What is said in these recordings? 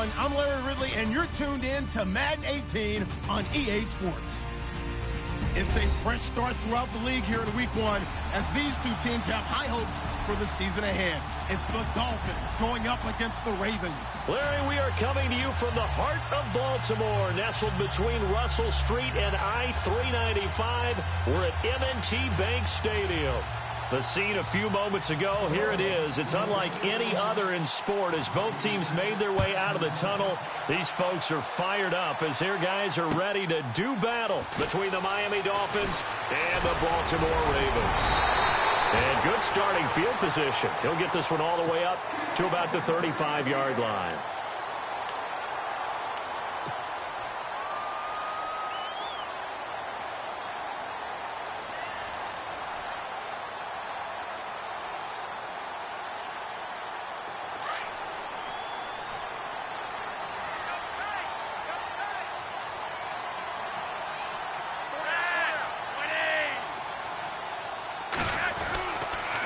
everyone. I'm Larry Ridley, and you're tuned in to Madden 18 on EA Sports. It's a fresh start throughout the league here in Week 1 as these two teams have high hopes for the season ahead. It's the Dolphins going up against the Ravens. Larry, we are coming to you from the heart of Baltimore, nestled between Russell Street and I-395. We're at M&T Bank Stadium. The scene a few moments ago, here it is. It's unlike any other in sport as both teams made their way out of the tunnel. These folks are fired up as their guys are ready to do battle between the Miami Dolphins and the Baltimore Ravens. And good starting field position. He'll get this one all the way up to about the 35-yard line.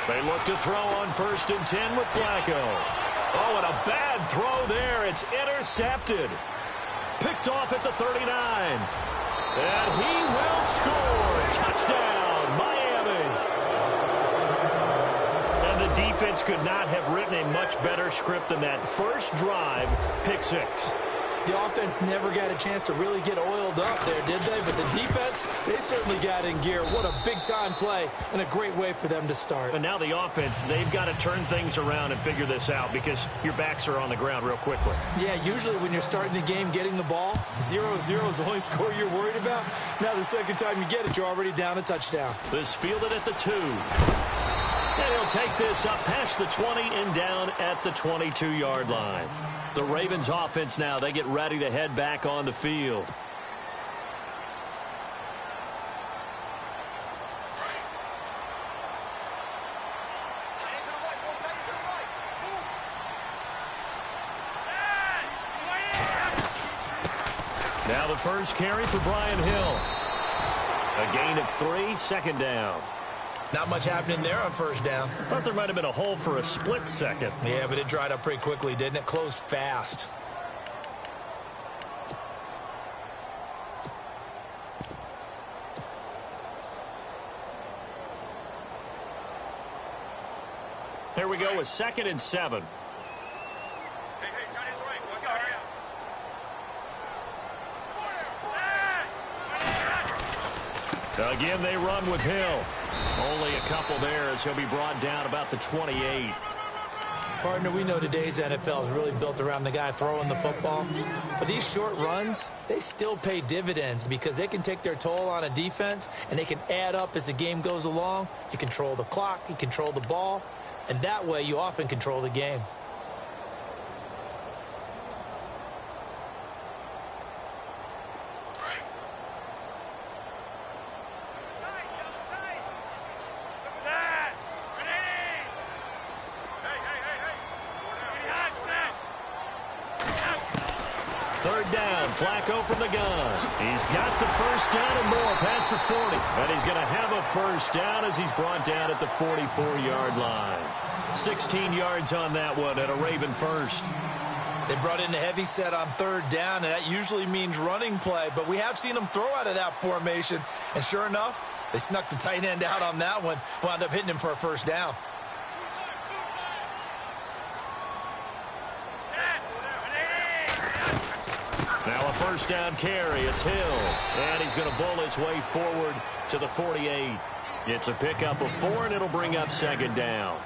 They look to throw on 1st and 10 with Flacco. Oh, and a bad throw there. It's intercepted. Picked off at the 39. And he will score. Touchdown, Miami. And the defense could not have written a much better script than that. First drive, pick 6. The offense never got a chance to really get oiled up there, did they? But the defense, they certainly got in gear. What a big-time play and a great way for them to start. And now the offense, they've got to turn things around and figure this out because your backs are on the ground real quickly. Yeah, usually when you're starting the game getting the ball, 0-0 is the only score you're worried about. Now the second time you get it, you're already down a touchdown. This fielded at the 2. And he'll take this up past the 20 and down at the 22-yard line. The Ravens offense now, they get ready to head back on the field. Now the first carry for Brian Hill. A gain of 3, second down. Not much happening there on first down. Thought there might have been a hole for a split second. Yeah, but it dried up pretty quickly, didn't it? Closed fast. Here we go with 2nd and 7. Again, they run with Hill. Only a couple there as he'll be brought down about the 28. Partner, we know today's NFL is really built around the guy throwing the football. But these short runs, they still pay dividends because they can take their toll on a defense and they can add up as the game goes along. You control the clock, you control the ball, and that way you often control the game. Flacco from the gun. He's got the first down and more past the 40. And he's going to have a first down as he's brought down at the 44-yard line. 16 yards on that one at a Raven first. They brought in a heavy set on 3rd down, and that usually means running play. But we have seen them throw out of that formation. And sure enough, they snuck the tight end out on that one. Wound up hitting him for a first down. Now a first down carry. It's Hill. And he's going to bowl his way forward to the 48. It's a pickup of 4, and it'll bring up 2nd down.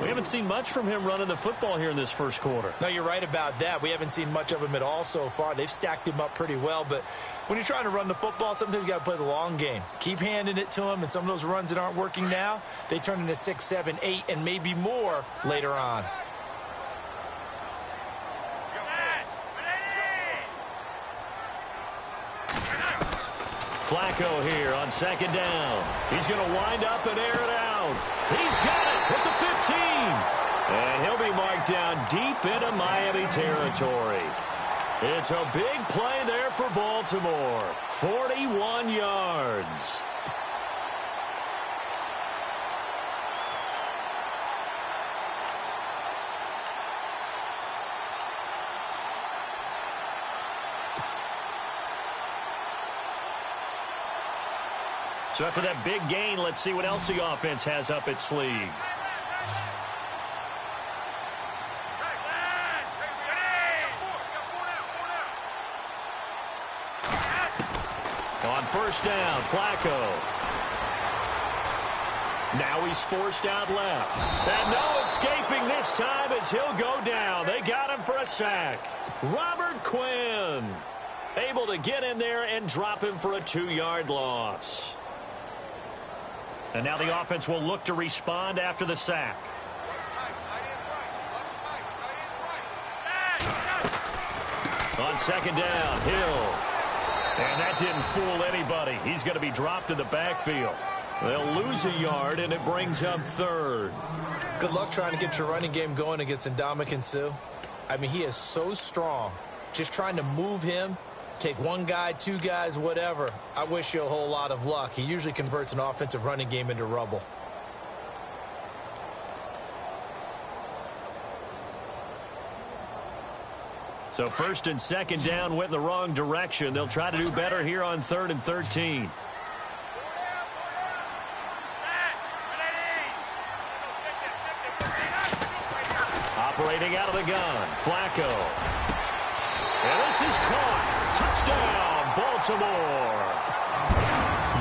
We haven't seen much from him running the football here in this first quarter. No, you're right about that. We haven't seen much of him at all so far. They've stacked him up pretty well. But when you're trying to run the football, sometimes you got to play the long game. Keep handing it to him, and some of those runs that aren't working now, they turn into 6, 7, 8, and maybe more later on. Flacco here on 2nd down. He's going to wind up and air it out. He's got it at the 15. And he'll be marked down deep into Miami territory. It's a big play there for Baltimore. 41 yards. So after that big gain, let's see what else the offense has up its sleeve. On first down, Flacco. Now he's forced out left. And no escaping this time as he'll go down. They got him for a sack. Robert Quinn able to get in there and drop him for a 2-yard loss. And now the offense will look to respond after the sack. On second down, Hill. And that didn't fool anybody. He's going to be dropped in the backfield. They'll lose a yard, and it brings up third. Good luck trying to get your running game going against Ndamukong Suh. I mean, he is so strong. Just trying to move him, take one guy, two guys, whatever. I wish you a whole lot of luck. He usually converts an offensive running game into rubble. So first and second down went in the wrong direction. They'll try to do better here on 3rd and 13. Operating out of the gun, Flacco. And this is caught. Touchdown, Baltimore.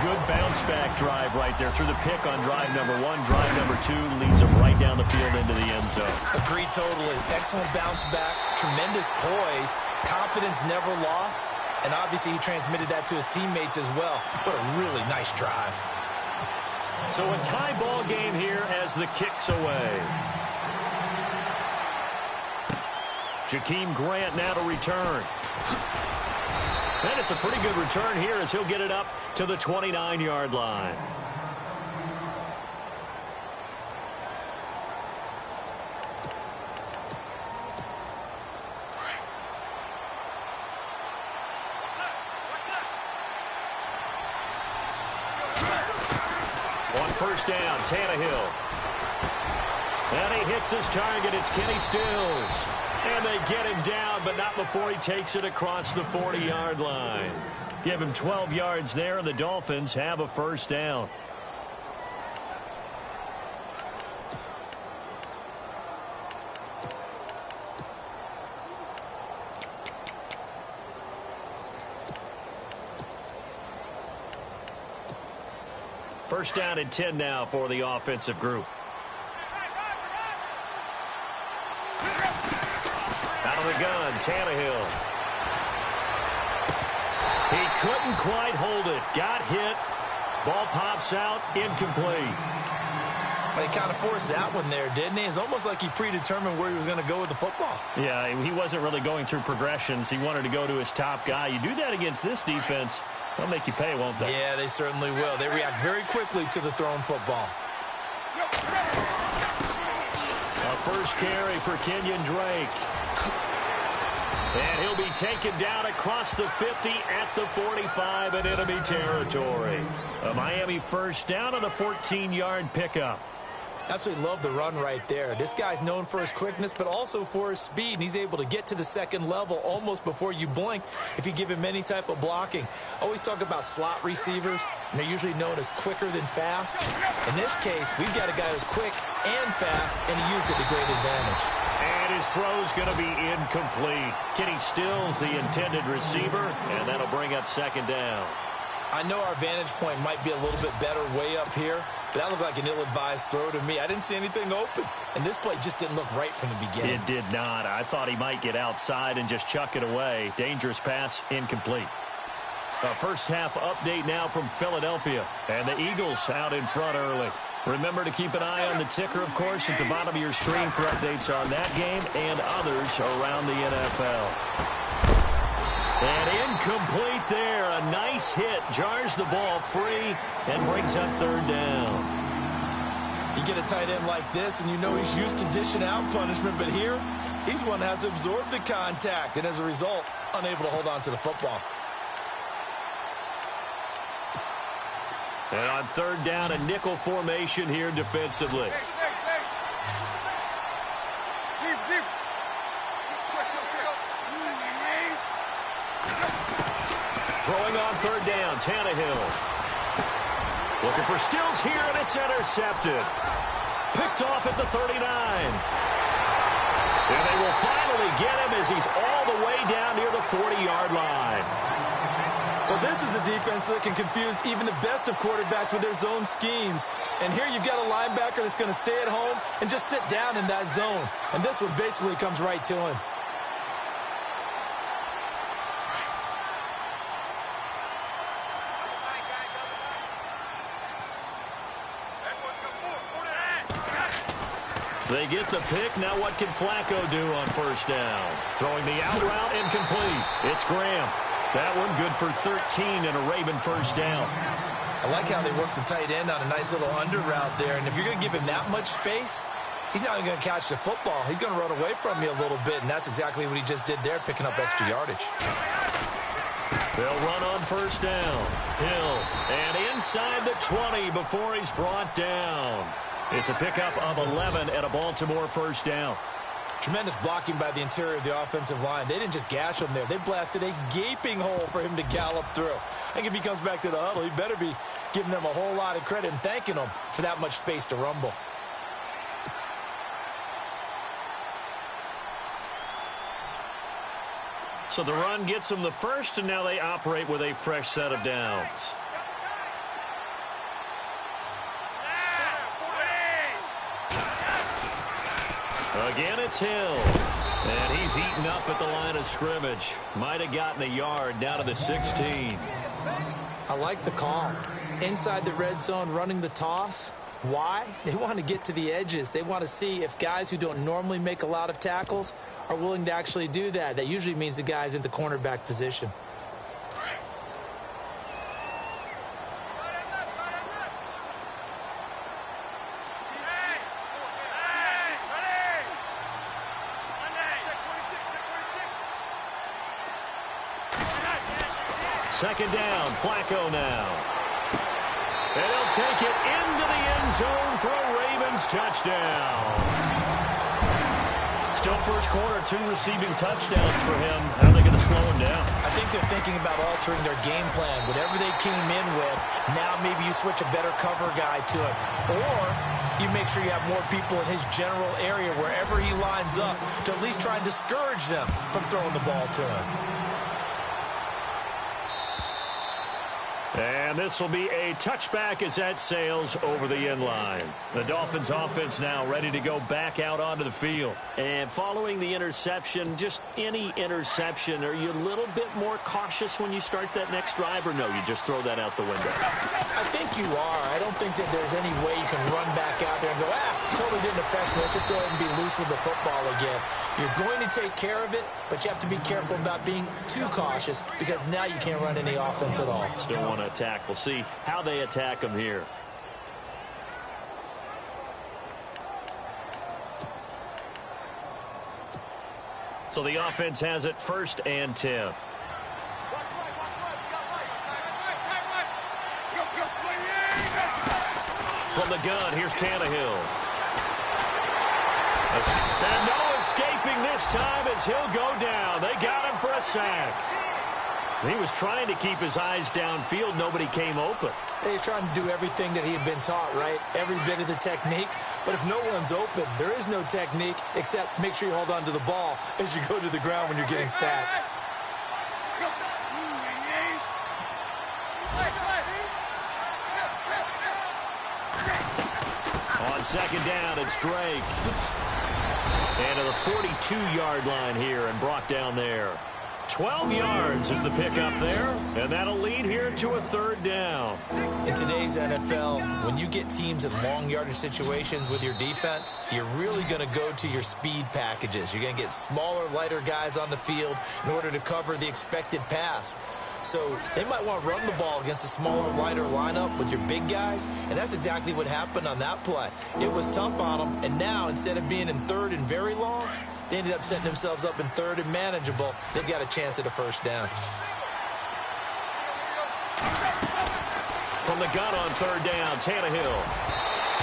Good bounce-back drive right there through the pick on drive number 1. Drive number 2 leads them right down the field into the end zone. Agree totally. Excellent bounce-back, tremendous poise, confidence never lost, and obviously he transmitted that to his teammates as well. What a really nice drive. So a tie ball game here as the kick's away. Jakeem Grant now to return. And it's a pretty good return here as he'll get it up to the 29-yard line. On first down, Tannehill. And he hits his target. It's Kenny Stills. And they get him down, but not before he takes it across the 40-yard line. Give him 12 yards there, and the Dolphins have a first down. First down and 10 now for the offensive group. Out of the gun, Tannehill. He couldn't quite hold it. Got hit. Ball pops out. Incomplete. Well, he kind of forced that one there, didn't he? It's almost like he predetermined where he was going to go with the football. Yeah, he wasn't really going through progressions. He wanted to go to his top guy. You do that against this defense, they'll make you pay, won't they? Yeah, they certainly will. They react very quickly to the thrown football. A first carry for Kenyon Drake. And he'll be taken down across the 50 at the 45 in enemy territory. A Miami first down on a 14-yard pickup. Absolutely love the run right there. This guy's known for his quickness, but also for his speed. And he's able to get to the second level almost before you blink if you give him any type of blocking. Always talk about slot receivers, and they're usually known as quicker than fast. In this case, we've got a guy who's quick and fast, and he used it to great advantage. And his throw's going to be incomplete. Kenny Stills, the intended receiver, and that'll bring up second down. I know our vantage point might be a little bit better way up here, but that looked like an ill-advised throw to me. I didn't see anything open, and this play just didn't look right from the beginning. It did not. I thought he might get outside and just chuck it away. Dangerous pass, incomplete. A first half update now from Philadelphia, and the Eagles out in front early. Remember to keep an eye on the ticker, of course, at the bottom of your screen for updates on that game and others around the NFL. And incomplete there. A nice hit. Jars the ball free and brings up third down. You get a tight end like this, and you know he's used to dishing out punishment, but here, he's one that has to absorb the contact, and as a result, unable to hold on to the football. And on third down, a nickel formation here defensively. Throwing on third down, Tannehill. Looking for Stills here, and it's intercepted. Picked off at the 39. And they will finally get him as he's all the way down near the 40-yard line. Well, this is a defense that can confuse even the best of quarterbacks with their zone schemes. And here you've got a linebacker that's going to stay at home and just sit down in that zone. And this one basically comes right to him. They get the pick. Now what can Flacco do on first down? Throwing the out route incomplete. It's Graham. That one good for 13 and a Raven first down. I like how they work the tight end on a nice little under route there. And if you're going to give him that much space, he's not even going to catch the football. He's going to run away from you a little bit, and that's exactly what he just did there, picking up extra yardage. They'll run on first down. Hill, and inside the 20 before he's brought down. It's a pickup of 11 at a Baltimore first down. Tremendous blocking by the interior of the offensive line. They didn't just gash him there. They blasted a gaping hole for him to gallop through. I think if he comes back to the huddle, he better be giving them a whole lot of credit and thanking them for that much space to rumble. So the run gets them the first, and now they operate with a fresh set of downs. Again, it's Hill. And he's heating up at the line of scrimmage. Might have gotten a yard down to the 16. I like the call. Inside the red zone, running the toss. Why? They want to get to the edges. They want to see if guys who don't normally make a lot of tackles are willing to actually do that. That usually means the guy's in the cornerback position. Second down, Flacco now. And he'll take it into the end zone for a Ravens touchdown. Still first quarter, 2 receiving touchdowns for him. How are they going to slow him down? I think they're thinking about altering their game plan. Whatever they came in with, now maybe you switch a better cover guy to him. Or you make sure you have more people in his general area wherever he lines up to at least try and discourage them from throwing the ball to him. And this will be a touchback as that sails over the end line. The Dolphins offense now ready to go back out onto the field. And following the interception, just any interception, are you a little bit more cautious when you start that next drive, or no, you just throw that out the window? I think you are. I don't think that there's any way you can run back out there and go, totally didn't affect me. Let's just go ahead and be loose with the football again. You're going to take care of it, but you have to be careful about being too cautious because now you can't run any offense at all. Still want to attack. We'll see how they attack him here. So the offense has it 1st and 10. From the gun, here's Tannehill. And no escaping this time as he'll go down. They got him for a sack. He was trying to keep his eyes downfield. Nobody came open. He's trying to do everything that he had been taught, right? Every bit of the technique. But if no one's open, there is no technique except make sure you hold on to the ball as you go to the ground when you're getting sacked. On second down, it's Drake. And to the 42-yard line here and brought down there. 12 yards is the pickup there, and that'll lead here to a 3rd down. In today's NFL, when you get teams in long yardage situations with your defense, you're really going to go to your speed packages. You're going to get smaller, lighter guys on the field in order to cover the expected pass. So they might want to run the ball against a smaller, lighter lineup with your big guys, and that's exactly what happened on that play. It was tough on them, and now instead of being in 3rd and very long, they ended up setting themselves up in 3rd and manageable. They've got a chance at a 1st down. From the gun on 3rd down, Tannehill.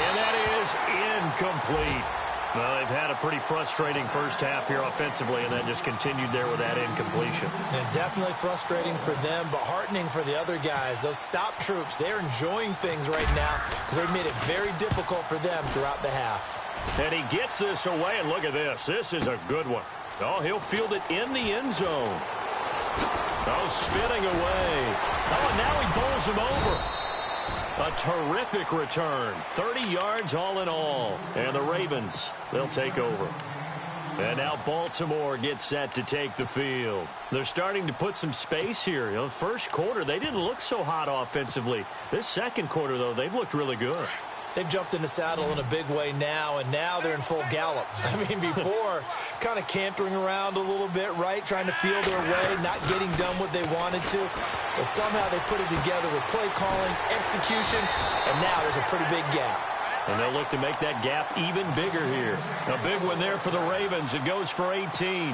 And that is incomplete. Well, they've had a pretty frustrating first half here offensively, and then just continued there with that incompletion. And definitely frustrating for them, but heartening for the other guys. Those stop troops, they're enjoying things right now because they've made it very difficult for them throughout the half. And he gets this away, and look at this. This is a good one. Oh, he'll field it in the end zone. Oh, spinning away. Oh, and now he bowls him over. A terrific return. 30 yards all in all. And the Ravens, they'll take over. And now Baltimore gets set to take the field. They're starting to put some space here. You know, first quarter, they didn't look so hot offensively. This second quarter, though, they've looked really good. They've jumped in the saddle in a big way now, and now they're in full gallop. I mean, before, kind of cantering around a little bit, right, trying to feel their way, not getting done what they wanted to. But somehow they put it together with play calling, execution, and now there's a pretty big gap. And they'll look to make that gap even bigger here. A big one there for the Ravens. It goes for 18.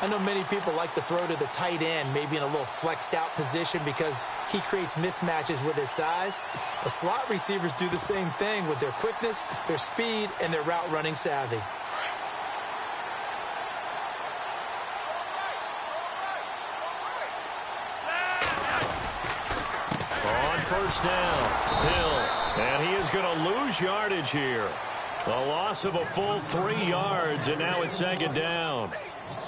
I know many people like to throw to the tight end, maybe in a little flexed out position because he creates mismatches with his size. But slot receivers do the same thing with their quickness, their speed, and their route running savvy. On first down, Hill, and he is going to lose yardage here. A loss of a full 3 yards, and now it's second down.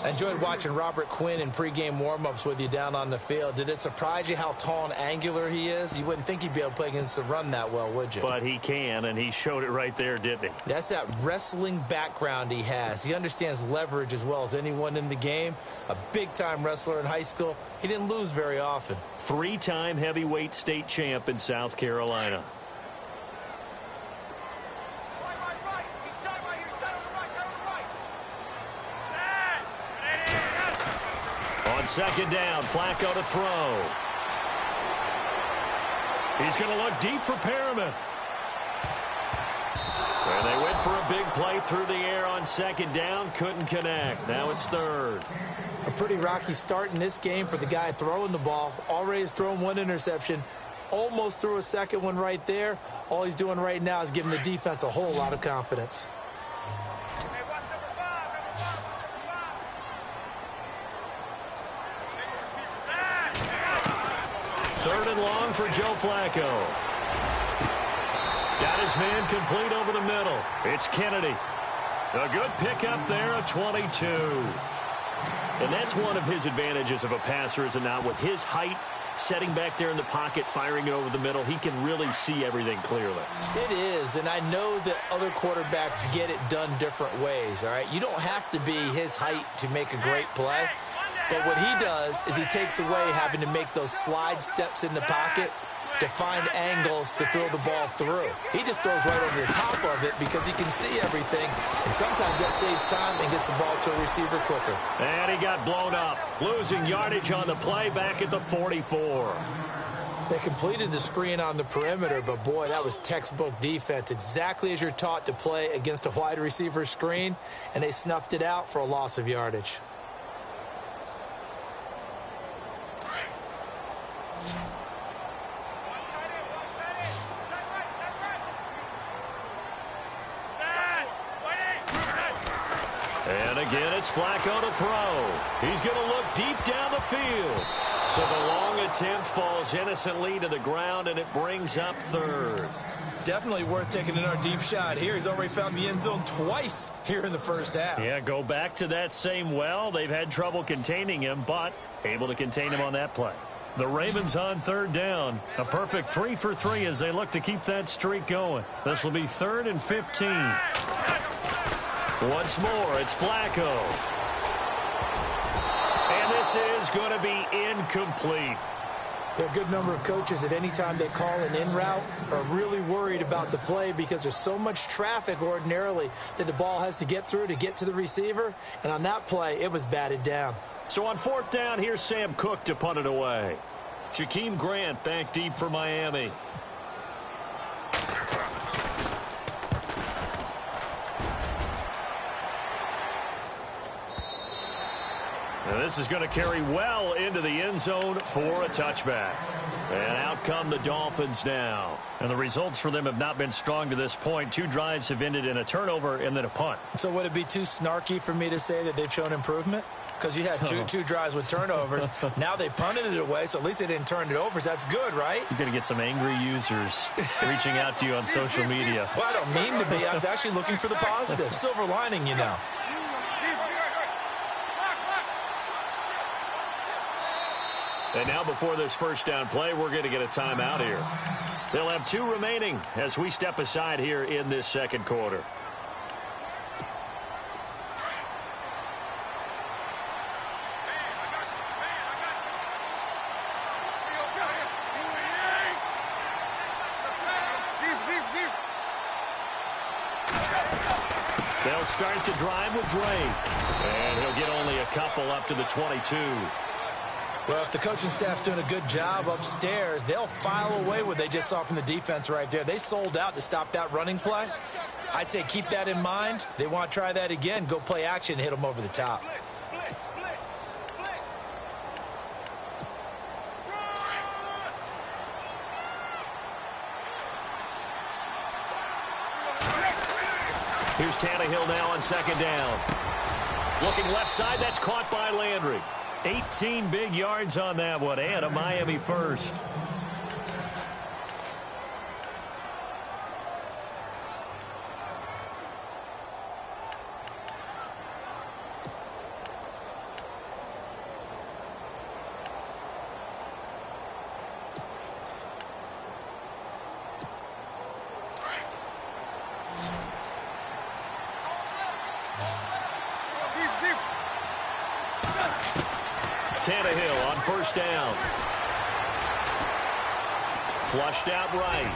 I enjoyed watching Robert Quinn in pregame warm-ups with you down on the field. Did it surprise you how tall and angular he is? You wouldn't think he'd be able to play against the run that well, would you? But he can, and he showed it right there, didn't he? That's that wrestling background he has. He understands leverage as well as anyone in the game. A big-time wrestler in high school. He didn't lose very often. 3-time heavyweight state champ in South Carolina. On second down, Flacco to throw. He's going to look deep for Perriman. And they went for a big play through the air on second down. Couldn't connect. Now it's third. A pretty rocky start in this game for the guy throwing the ball. Already has thrown one interception. Almost threw a second one right there. All he's doing right now is giving the defense a whole lot of confidence. Third and long for Joe Flacco. Got his man complete over the middle. It's Kennedy. A good pickup there, a 22. And that's one of his advantages of a passer, is it not? With his height, setting back there in the pocket, firing it over the middle, he can really see everything clearly. It is, and I know that other quarterbacks get it done different ways, all right? You don't have to be his height to make a great play. But what he does is he takes away having to make those slide steps in the pocket to find angles to throw the ball through. He just throws right over the top of it because he can see everything, and sometimes that saves time and gets the ball to a receiver quicker. And he got blown up, losing yardage on the play back at the 44. They completed the screen on the perimeter, but boy, that was textbook defense, exactly as you're taught to play against a wide receiver screen, and they snuffed it out for a loss of yardage. And again, it's Flacco to throw. He's going to look deep down the field. So the long attempt falls innocently to the ground, and it brings up third. Definitely worth taking another deep shot here. He's already found the end zone twice here in the first half. Yeah, go back to that same well. They've had trouble containing him, but able to contain him on that play. The Ravens on third down. A perfect 3 for 3 as they look to keep that streak going. This will be 3rd and 15. Once more, it's Flacco. And this is going to be incomplete. There are a good number of coaches at any time they call an in route are really worried about the play because there's so much traffic ordinarily that the ball has to get through to get to the receiver. And on that play, it was batted down. So on 4th down, here's Sam Cook to punt it away. Jakeem Grant back deep for Miami. Now this is going to carry well into the end zone for a touchback. And out come the Dolphins now. And the results for them have not been strong to this point. 2 drives have ended in a turnover and then a punt. So would it be too snarky for me to say that they've shown improvement? Because you had two drives with turnovers. Now they punted it away, so at least they didn't turn it over. So that's good, right? You're going to get some angry users reaching out to you on social media. Well, I don't mean to be. I was actually looking for the positive. Silver lining, you know. And now before this first down play, we're going to get a timeout here. They'll have 2 remaining as we step aside here in this second quarter. They'll start the drive with Drake. And he'll get only a couple up to the 22. Well, if the coaching staff's doing a good job upstairs, they'll file away what they just saw from the defense right there. They sold out to stop that running play. I'd say keep that in mind. They want to try that again. Go play action, hit them over the top. Here's Tannehill now on second down. Looking left side, that's caught by Landry. 18 big yards on that one, and a Miami first. Tannehill on first down. Flushed out right.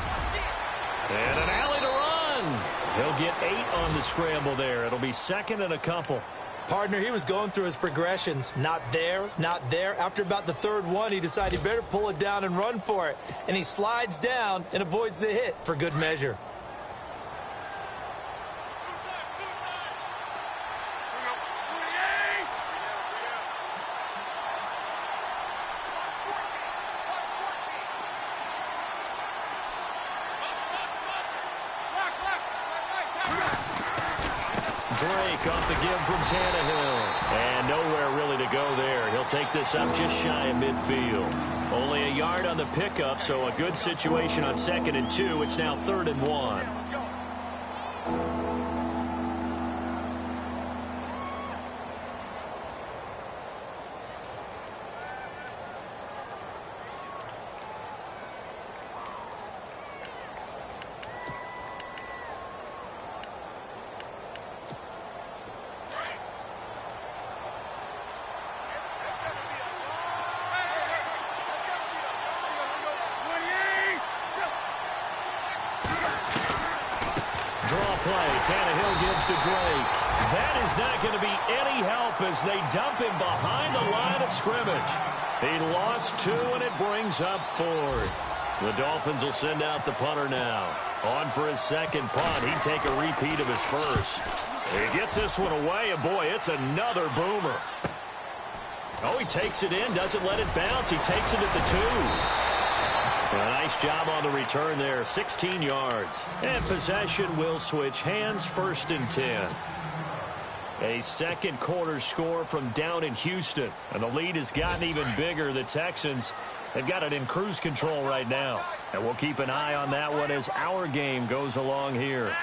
And an alley to run. He'll get 8 on the scramble there. It'll be second and a couple. Partner, he was going through his progressions. Not there, not there. After about the third one, he decided he better pull it down and run for it. And he slides down and avoids the hit for good measure. Drake off the give from Tannehill. And nowhere really to go there. He'll take this up just shy of midfield. Only a yard on the pickup, so a good situation on 2nd and 2. It's now 3rd and 1. Play. Tannehill gives to Drake. That is not going to be any help as they dump him behind the line of scrimmage. He lost 2, and it brings up 4th. The Dolphins will send out the punter now. On for his second punt. He'd take a repeat of his first. He gets this one away, and boy, it's another boomer. Oh, he takes it in, doesn't let it bounce. He takes it at the 2. A nice job on the return there, 16 yards. And possession will switch hands, 1st and 10. A second quarter score from down in Houston. And the lead has gotten even bigger. The Texans have got it in cruise control right now. And we'll keep an eye on that one as our game goes along here.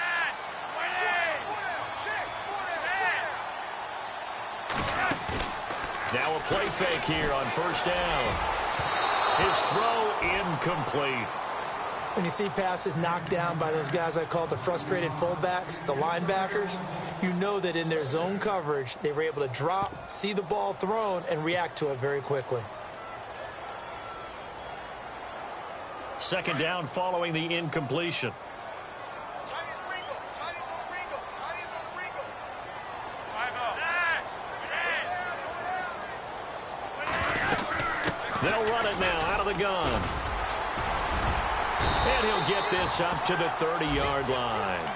Now a play fake here on first down. His throw incomplete. When you see passes knocked down by those guys I call the frustrated fullbacks, the linebackers, you know that in their zone coverage, they were able to drop, see the ball thrown, and react to it very quickly. Second down following the incompletion. They'll run it now out of the gun. And he'll get this up to the 30-yard line.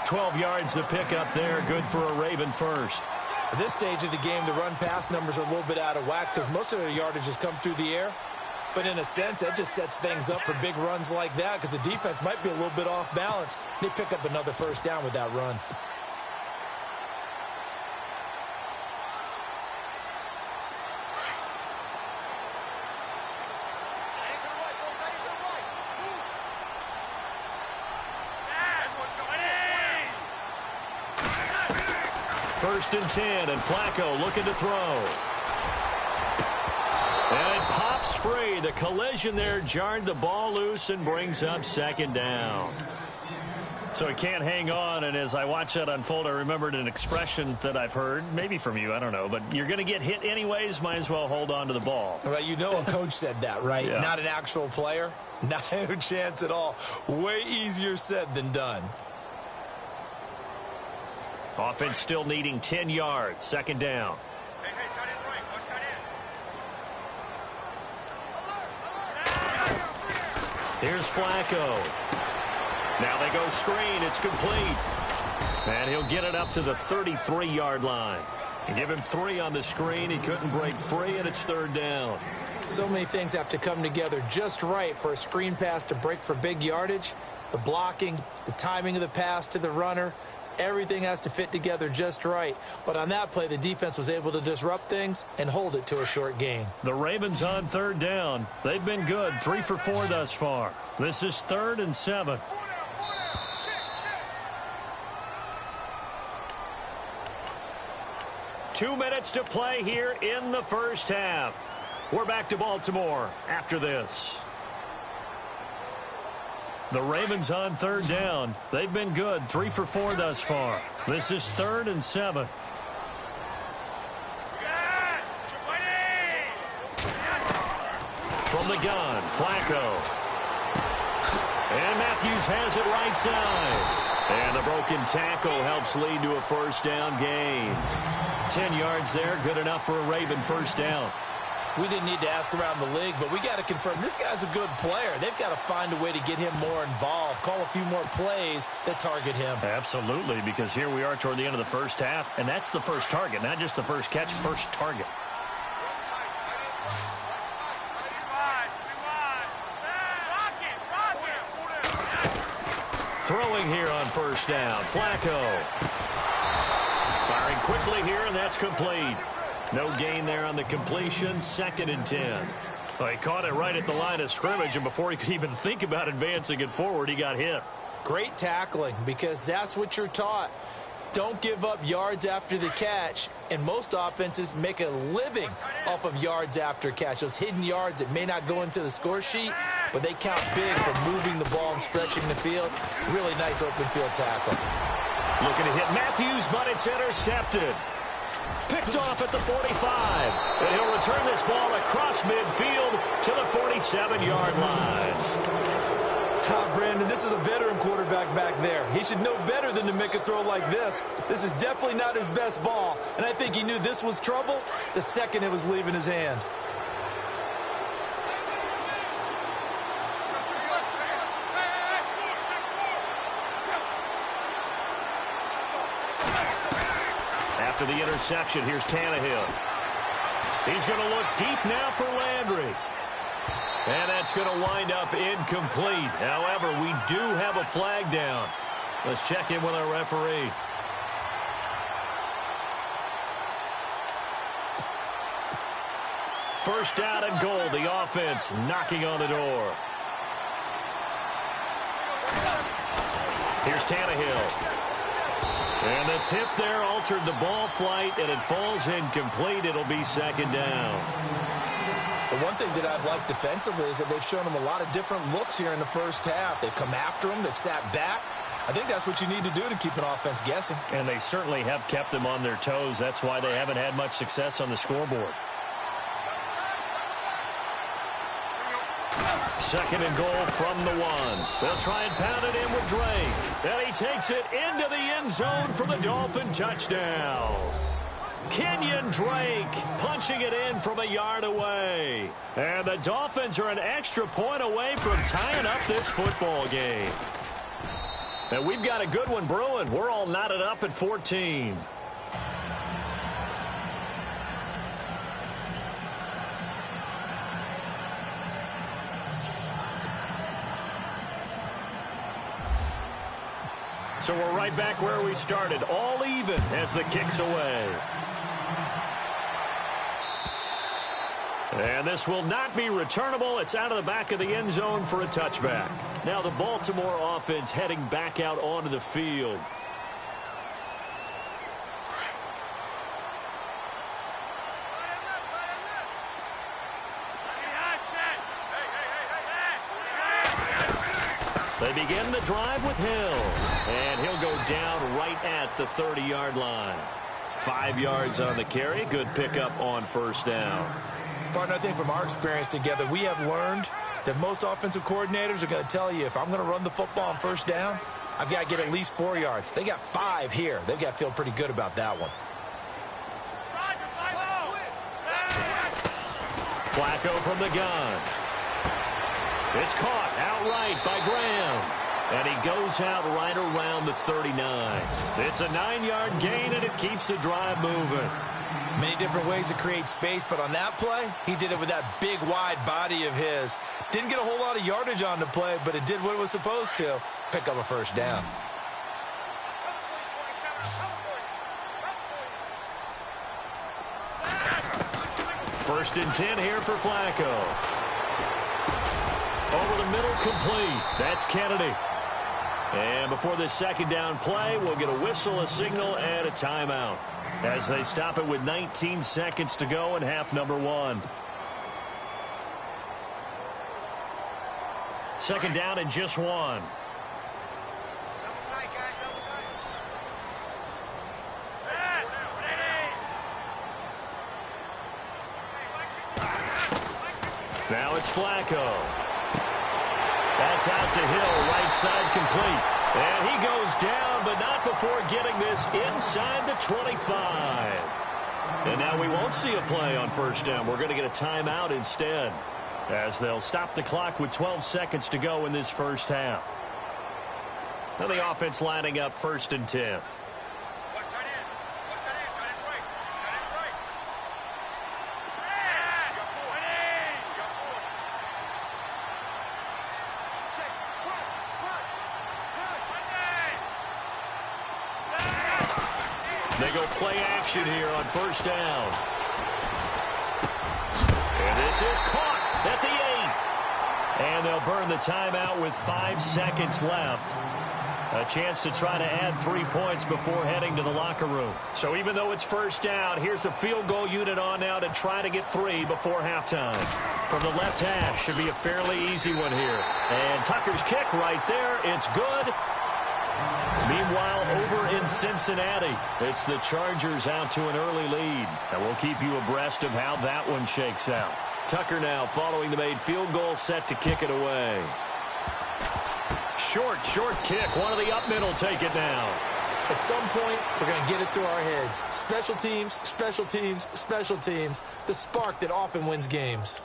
12 yards to pick up there. Good for a Raven first. At this stage of the game, the run-pass numbers are a little bit out of whack because most of their yardage has come through the air. But in a sense, that just sets things up for big runs like that because the defense might be a little bit off balance. They pick up another first down with that run. First and 10, and Flacco looking to throw. And it pops free. The collision there jarred the ball loose and brings up second down. So he can't hang on, and as I watch that unfold, I remembered an expression that I've heard, maybe from you, I don't know, but you're going to get hit anyways, might as well hold on to the ball. Well, you know a coach said that, right? Yeah. Not an actual player. No chance at all. Way easier said than done. Offense still needing 10 yards. Second down. Here's Flacco. Now they go screen. It's complete. And he'll get it up to the 33-yard line. And give him 3 on the screen. He couldn't break free, and it's third down. So many things have to come together just right for a screen pass to break for big yardage. The blocking, the timing of the pass to the runner, everything has to fit together just right. But on that play, the defense was able to disrupt things and hold it to a short gain. The Ravens on third down. They've been good. 3 for 4 thus far. This is 3rd and 7. Two minutes to play here in the first half. We're back to Baltimore after this. The Ravens on third down. They've been good. 3 for 4 thus far. This is 3rd and 7. From the gun, Flacco. And Matthews has it right side. And the broken tackle helps lead to a first down gain. 10 yards there, good enough for a Raven first down. We didn't need to ask around the league, but we got to confirm this guy's a good player. They've got to find a way to get him more involved, call a few more plays that target him. Absolutely, because here we are toward the end of the first half, and that's the first target, not just the first catch, first target. Throwing here on first down, Flacco. Firing quickly here, and that's complete. No gain there on the completion. 2nd and 10. Well, he caught it right at the line of scrimmage, and before he could even think about advancing it forward, he got hit. Great tackling, because that's what you're taught. Don't give up yards after the catch, and most offenses make a living off of yards after catch. Those hidden yards that may not go into the score sheet, but they count big for moving the ball and stretching the field. Really nice open field tackle. Looking to hit Matthews, but it's intercepted. Picked off at the 45. And he'll return this ball across midfield to the 47-yard line. Brandon, this is a veteran quarterback back there. He should know better than to make a throw like this. This is definitely not his best ball, and I think he knew this was trouble the second it was leaving his hand. After the interception, here's Tannehill. He's going to look deep now for Landry. And that's going to wind up incomplete. However, we do have a flag down. Let's check in with our referee. First down and goal. The offense knocking on the door. Here's Tannehill. And the tip there altered the ball flight, and it falls incomplete. It'll be 2nd down. The one thing that I've liked defensively is that they've shown him a lot of different looks here in the first half. They've come after him. They've sat back. I think that's what you need to do to keep an offense guessing. And they certainly have kept them on their toes. That's why they haven't had much success on the scoreboard. 2nd and goal from the 1. They'll try and pound it in with Drake. And he takes it into the end zone for the Dolphin touchdown. Kenyon Drake punching it in from a yard away. And the Dolphins are an extra point away from tying up this football game. And we've got a good one brewing. We're all knotted up at 14. So we're right back where we started, all even as the kick's away. And this will not be returnable. It's out of the back of the end zone for a touchback. Now the Baltimore offense heading back out onto the field. They begin the drive with Hill, and he'll go down right at the 30-yard line. 5 yards on the carry. Good pickup on first down. Partner, I think from our experience together, we have learned that most offensive coordinators are going to tell you, if I'm going to run the football on first down, I've got to get at least 4 yards. They got 5 here. They've got to feel pretty good about that one. Flacco from the gun. It's caught outright by Graham. And he goes out right around the 39. It's a 9-yard gain, and it keeps the drive moving. Many different ways to create space, but on that play, he did it with that big, wide body of his. Didn't get a whole lot of yardage on the play, but it did what it was supposed to, pick up a first down. First and 10 here for Flacco. Over the middle, complete. That's Kennedy. And before this second down play, we'll get a whistle, a signal, and a timeout as they stop it with 19 seconds to go in half number 1. Second down and just 1. Now it's Flacco. That's out to Hill, right side complete. And he goes down, but not before getting this inside the 25. And now we won't see a play on first down. We're going to get a timeout instead, as they'll stop the clock with 12 seconds to go in this first half. Now the offense lining up first and 10. They go play action here on first down. And this is caught at the 8. And they'll burn the timeout with 5 seconds left. A chance to try to add 3 points before heading to the locker room. So even though it's first down, here's the field goal unit on now to try to get 3 before halftime. From the left hash, should be a fairly easy one here. And Tucker's kick right there. It's good. Meanwhile, over in Cincinnati, it's the Chargers out to an early lead. And we'll keep you abreast of how that one shakes out. Tucker now following the made field goal, set to kick it away. Short kick. One of the up middle take it now. At some point, we're going to get it through our heads. Special teams, special teams, special teams. The spark that often wins games.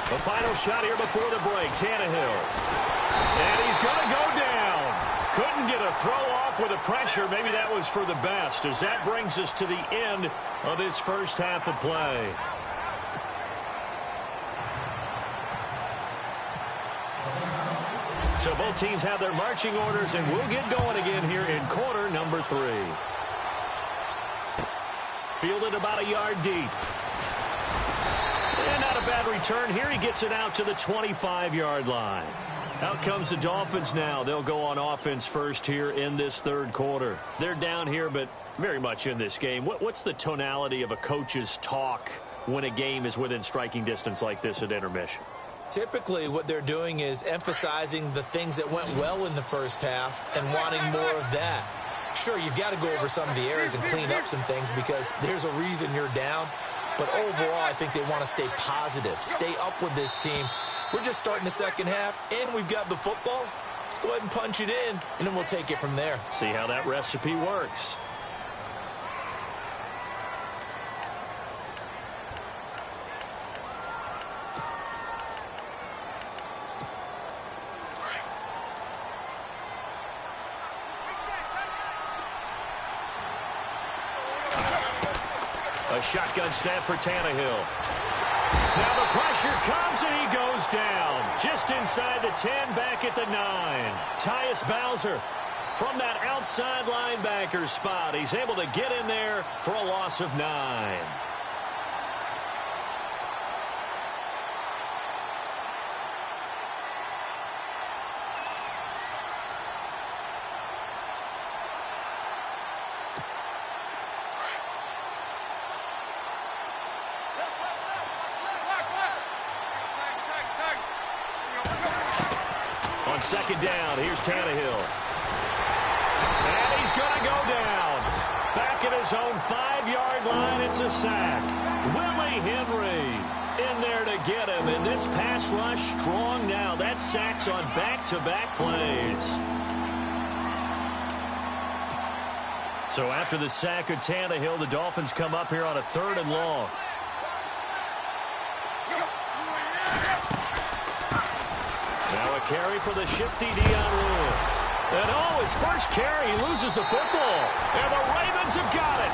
The final shot here before the break, Tannehill. And he's going to go down. Couldn't get a throw off with the pressure. Maybe that was for the best, as that brings us to the end of this first half of play. So both teams have their marching orders, and we'll get going again here in quarter number 3. Fielded about a yard deep. And not a bad return here. He gets it out to the 25-yard line. Out comes the Dolphins now. They'll go on offense first here in this third quarter. They're down here, but very much in this game. What's the tonality of a coach's talk when a game is within striking distance like this at intermission? Typically, what they're doing is emphasizing the things that went well in the first half and wanting more of that. Sure, you've got to go over some of the areas and clean up some things because there's a reason you're down. But overall, I think they want to stay positive, stay up with this team. We're just starting the second half, and we've got the football. Let's go ahead and punch it in, and then we'll take it from there. See how that recipe works. A shotgun snap for Tannehill. Now the pressure comes, and he goes down. Just inside the 10, back at the 9. Tyus Bowser from that outside linebacker spot. He's able to get in there for a loss of 9. On second down, here's Tannehill. And he's going to go down. Back at his own 5-yard line, it's a sack. Willie Henry in there to get him. And this pass rush strong now. That sack's on back-to-back plays. So after the sack of Tannehill, the Dolphins come up here on a 3rd and long. Now a carry for the shifty Dion Lewis. And his first carry, he loses the football. And the Ravens have got it.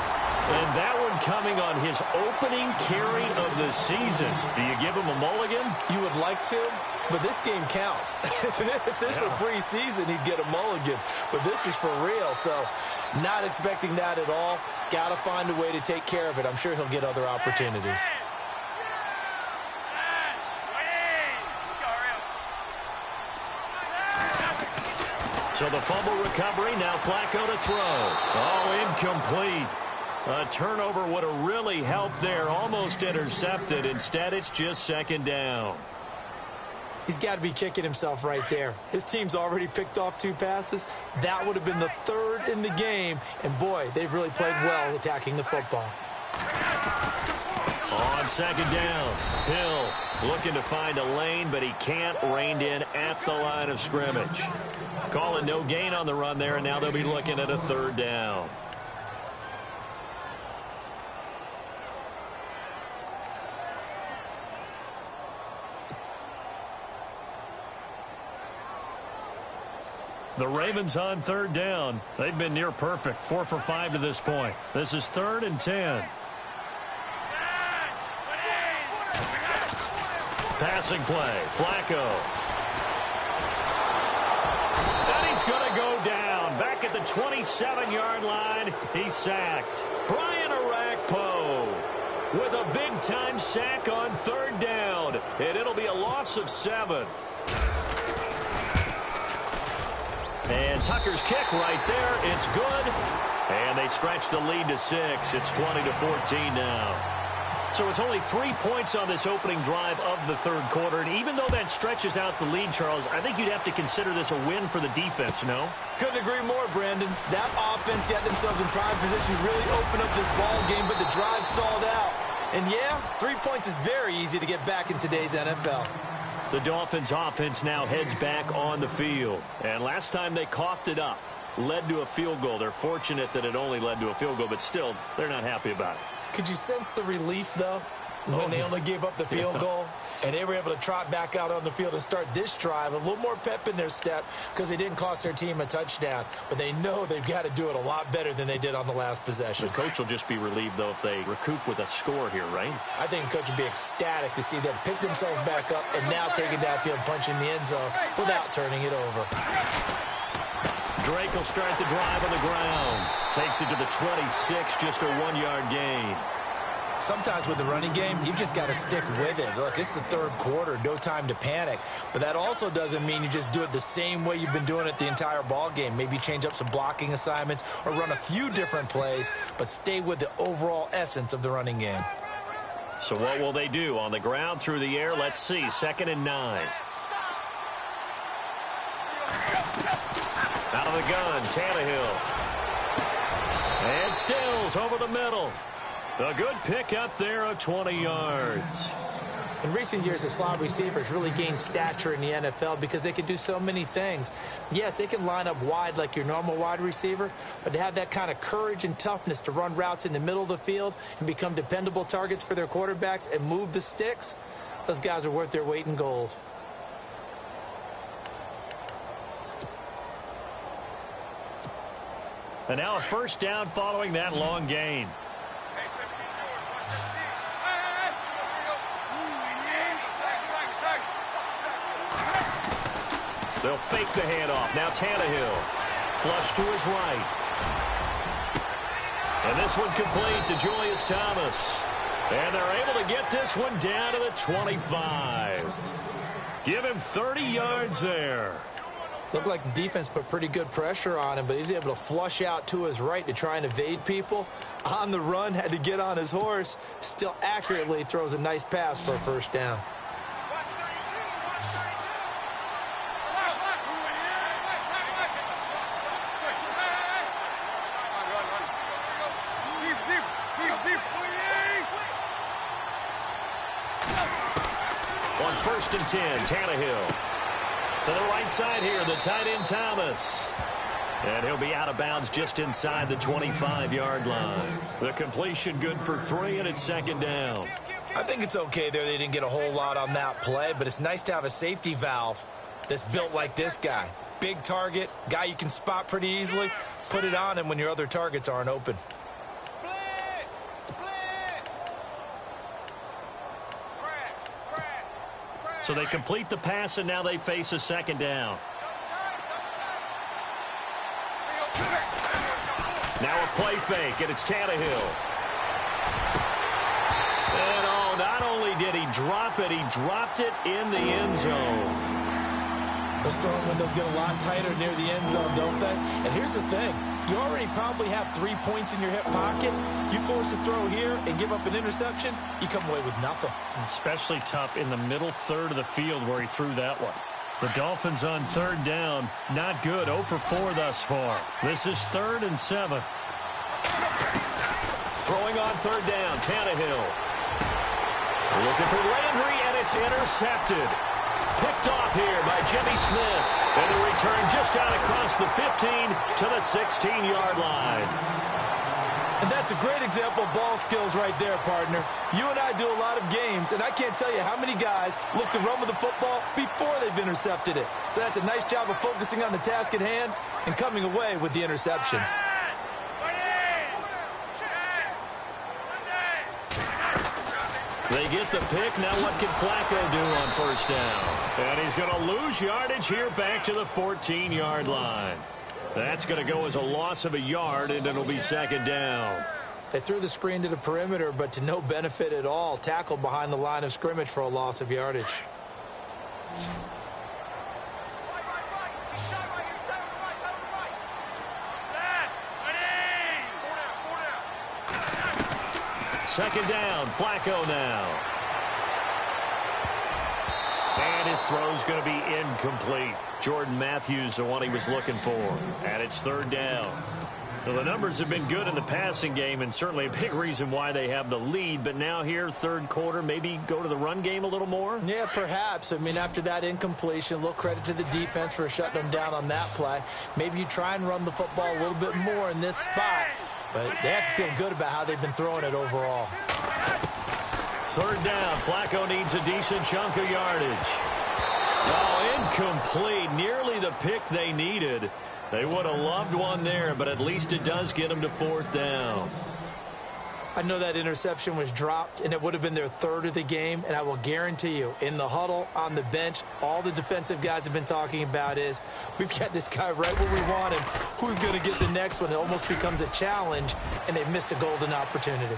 And that one coming on his opening carry of the season. Do you give him a mulligan? You would like to, but this game counts. If this were preseason, he'd get a mulligan. But this is for real, so not expecting that at all. Got to find a way to take care of it. I'm sure he'll get other opportunities. So the fumble recovery, now Flacco to throw. Oh, incomplete. A turnover would have really helped there, almost intercepted. Instead, it's just 2nd down. He's got to be kicking himself right there. His team's already picked off 2 passes. That would have been the 3rd in the game. And, boy, they've really played well attacking the football. On 2nd down, Hill looking to find a lane, but he can't. Reined in at the line of scrimmage. Calling no gain on the run there, and now they'll be looking at a 3rd down. The Ravens on 3rd down. They've been near perfect, 4 for 5 to this point. This is 3rd and 10. Passing play, Flacco. And he's going to go down. Back at the 27-yard line, he's sacked. Brian Orakpo with a big-time sack on 3rd down. And it'll be a loss of 7. And Tucker's kick right there. It's good. And they stretch the lead to 6. It's 20-14 now. So it's only 3 points on this opening drive of the 3rd quarter. And even though that stretches out the lead, Charles, I think you'd have to consider this a win for the defense, no? Couldn't agree more, Brandon. That offense got themselves in prime position to really open up this ball game, but the drive stalled out. And, yeah, 3 points is very easy to get back in today's NFL. The Dolphins' offense now heads back on the field. And last time they coughed it up, led to a field goal. They're fortunate that it only led to a field goal, but still, they're not happy about it. Could you sense the relief, though, when they only gave up the field goal? And they were able to trot back out on the field and start this drive. A little more pep in their step because they didn't cost their team a touchdown. But they know they've got to do it a lot better than they did on the last possession. The coach will just be relieved, though, if they recoup with a score here, right? I think the coach would be ecstatic to see them pick themselves back up and now take it downfield, punching the end zone without turning it over. Drake will start the drive on the ground. Takes it to the 26, just a 1-yard gain. Sometimes with the running game, you've just got to stick with it. Look, it's the 3rd quarter, no time to panic. But that also doesn't mean you just do it the same way you've been doing it the entire ball game. Maybe change up some blocking assignments or run a few different plays, but stay with the overall essence of the running game. So what will they do? On the ground, through the air, let's see. 2nd and 9. Out of the gun, Tannehill. And Stills over the middle. A good pick up there of 20 yards. In recent years, the slot receivers really gained stature in the NFL because they can do so many things. Yes, they can line up wide like your normal wide receiver, but to have that kind of courage and toughness to run routes in the middle of the field and become dependable targets for their quarterbacks and move the sticks, those guys are worth their weight in gold. And now a 1st down following that long gain. They'll fake the handoff. Now Tannehill. Flush to his right. And this one complete to Julius Thomas. And they're able to get this one down to the 25. Give him 30 yards there. Looked like the defense put pretty good pressure on him, but he's able to flush out to his right to try and evade people. On the run, had to get on his horse. Still accurately throws a nice pass for a first down. On 1st and 10, Tannehill. To the right side here, the tight end Thomas. And he'll be out of bounds just inside the 25-yard line. The completion good for 3, and it's 2nd down. I think it's okay there. They didn't get a whole lot on that play, but it's nice to have a safety valve that's built like this guy. Big target, guy you can spot pretty easily. Put it on him when your other targets aren't open. So they complete the pass, and now they face a 2nd down. Now a play fake, and it's Tannehill. And oh, not only did he drop it, he dropped it in the end zone. Those throwing windows get a lot tighter near the end zone, don't they? And here's the thing. You already probably have 3 points in your hip pocket. You force a throw here and give up an interception, you come away with nothing. Especially tough in the middle third of the field where he threw that one. The Dolphins on 3rd down. Not good. 0 for 4 thus far. This is 3rd and 7. Throwing on 3rd down. Tannehill. Looking for Landry, and it's intercepted. Picked off here by Jimmy Smith. And the return just out across the 15 to the 16-yard line. And that's a great example of ball skills right there, partner. You and I do a lot of games, and I can't tell you how many guys look to run with the football before they've intercepted it. So that's a nice job of focusing on the task at hand and coming away with the interception. They get the pick. Now what can Flacco do on 1st down? And he's going to lose yardage here back to the 14-yard line. That's going to go as a loss of a yard, and it'll be 2nd down. They threw the screen to the perimeter, but to no benefit at all. Tackled behind the line of scrimmage for a loss of yardage. Second down, Flacco now. And his throw's going to be incomplete. Jordan Matthews, the one he was looking for. And it's 3rd down. Well, the numbers have been good in the passing game, and certainly a big reason why they have the lead. But now here, 3rd quarter, maybe go to the run game a little more? Yeah, perhaps. I mean, after that incompletion, a little credit to the defense for shutting them down on that play. Maybe you try and run the football a little bit more in this spot. But they have to feel good about how they've been throwing it overall. 3rd down. Flacco needs a decent chunk of yardage. Oh, incomplete. Nearly the pick they needed. They would have loved one there, but at least it does get them to 4th down. I know that interception was dropped, and it would have been their 3rd of the game, and I will guarantee you, in the huddle, on the bench, all the defensive guys have been talking about is, we've got this guy right where we want him. Who's going to get the next one? It almost becomes a challenge, and they've missed a golden opportunity.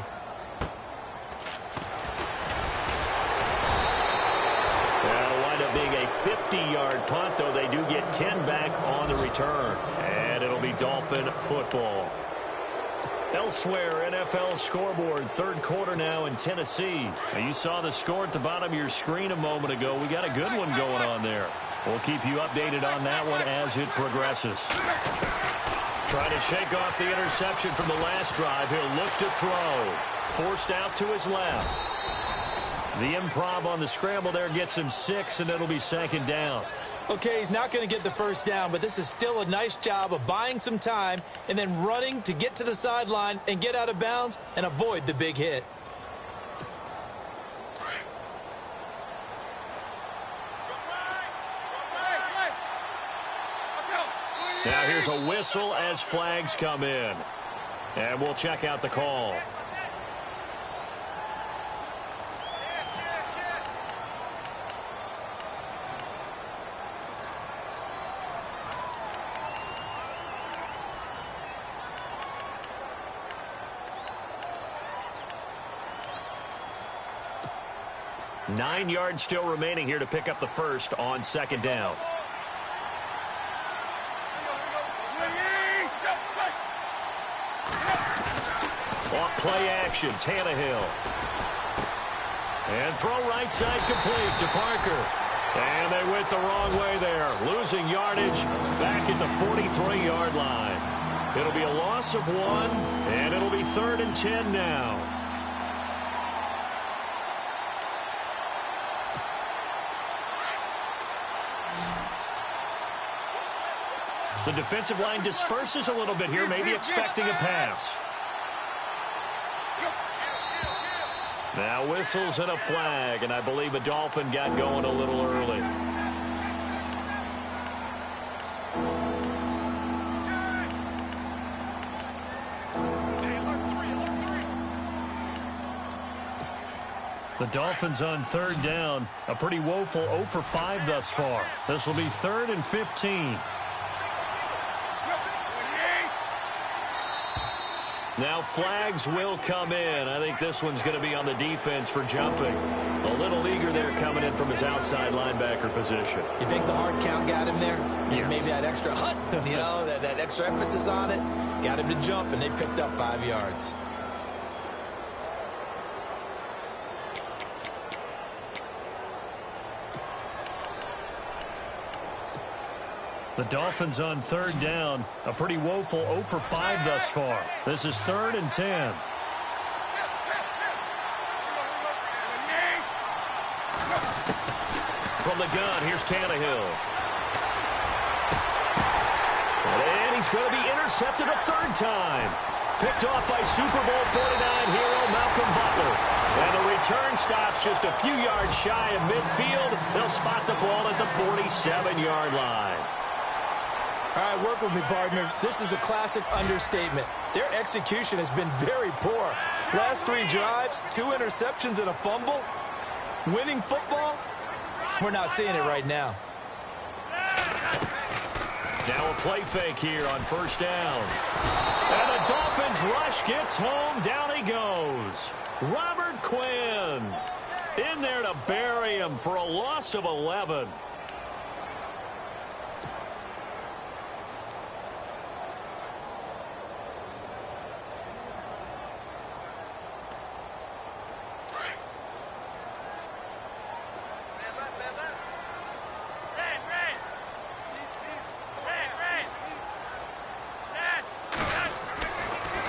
That'll wind up being a 50-yard punt, though they do get 10 back on the return. And it'll be Dolphin football. Elsewhere, NFL scoreboard, 3rd quarter now in Tennessee. Now, you saw the score at the bottom of your screen a moment ago. We got a good one going on there. We'll keep you updated on that one as it progresses. Trying to shake off the interception from the last drive. He'll look to throw. Forced out to his left. The improv on the scramble there gets him 6, and it'll be 2nd down. Okay, he's not going to get the first down, but this is still a nice job of buying some time and then running to get to the sideline and get out of bounds and avoid the big hit. Now here's a whistle as flags come in. And we'll check out the call. 9 yards still remaining here to pick up the first on second down. Off play action, Tannehill. And throw right side complete to Parker. And they went the wrong way there, losing yardage back at the 43-yard line. It'll be a loss of 1, and it'll be 3rd and 10 now. The defensive line disperses a little bit here, maybe expecting a pass. Now whistles and a flag, and I believe a Dolphin got going a little early. The Dolphins on 3rd down, a pretty woeful 0 for 5 thus far. This will be 3rd and 15. Now flags will come in. I think this one's going to be on the defense for jumping. A little eager there coming in from his outside linebacker position. You think the hard count got him there? Yes. Maybe that extra hut, you know, that extra emphasis on it, got him to jump, and they picked up 5 yards. The Dolphins on 3rd down, a pretty woeful 0 for 5 thus far. This is 3rd and 10. From the gun, here's Tannehill. And he's going to be intercepted a 3rd time. Picked off by Super Bowl 49 hero Malcolm Butler. And the return stops just a few yards shy of midfield. They'll spot the ball at the 47-yard line. All right, work with me, partner. This is a classic understatement. Their execution has been very poor. Last 3 drives, 2 interceptions and a fumble. Winning football? We're not seeing it right now. Now a play fake here on 1st down. And the Dolphins rush gets home. Down he goes. Robert Quinn in there to bury him for a loss of 11.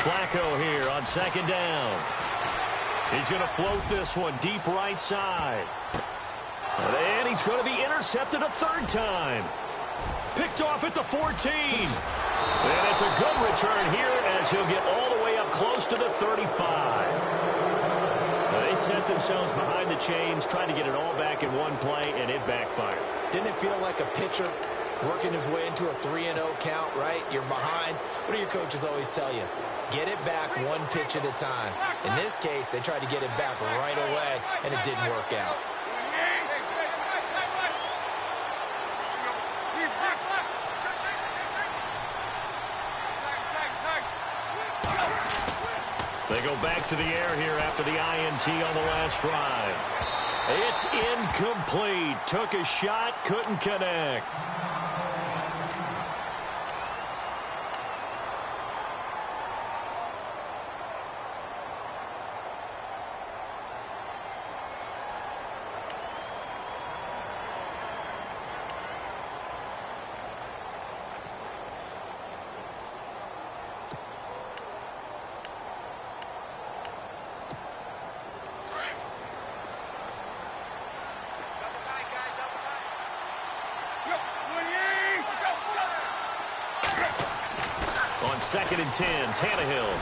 Flacco here on 2nd down. He's going to float this one deep right side. And he's going to be intercepted a 3rd time. Picked off at the 14. And it's a good return here as he'll get all the way up close to the 35. They set themselves behind the chains, trying to get it all back in one play, and it backfired. Didn't it feel like a pitcher working his way into a 3-0 count, right? You're behind. What do your coaches always tell you? Get it back 1 pitch at a time. In this case, they tried to get it back right away, and it didn't work out. They go back to the air here after the INT on the last drive. It's incomplete. Took a shot, couldn't connect. On 2nd and 10, Tannehill.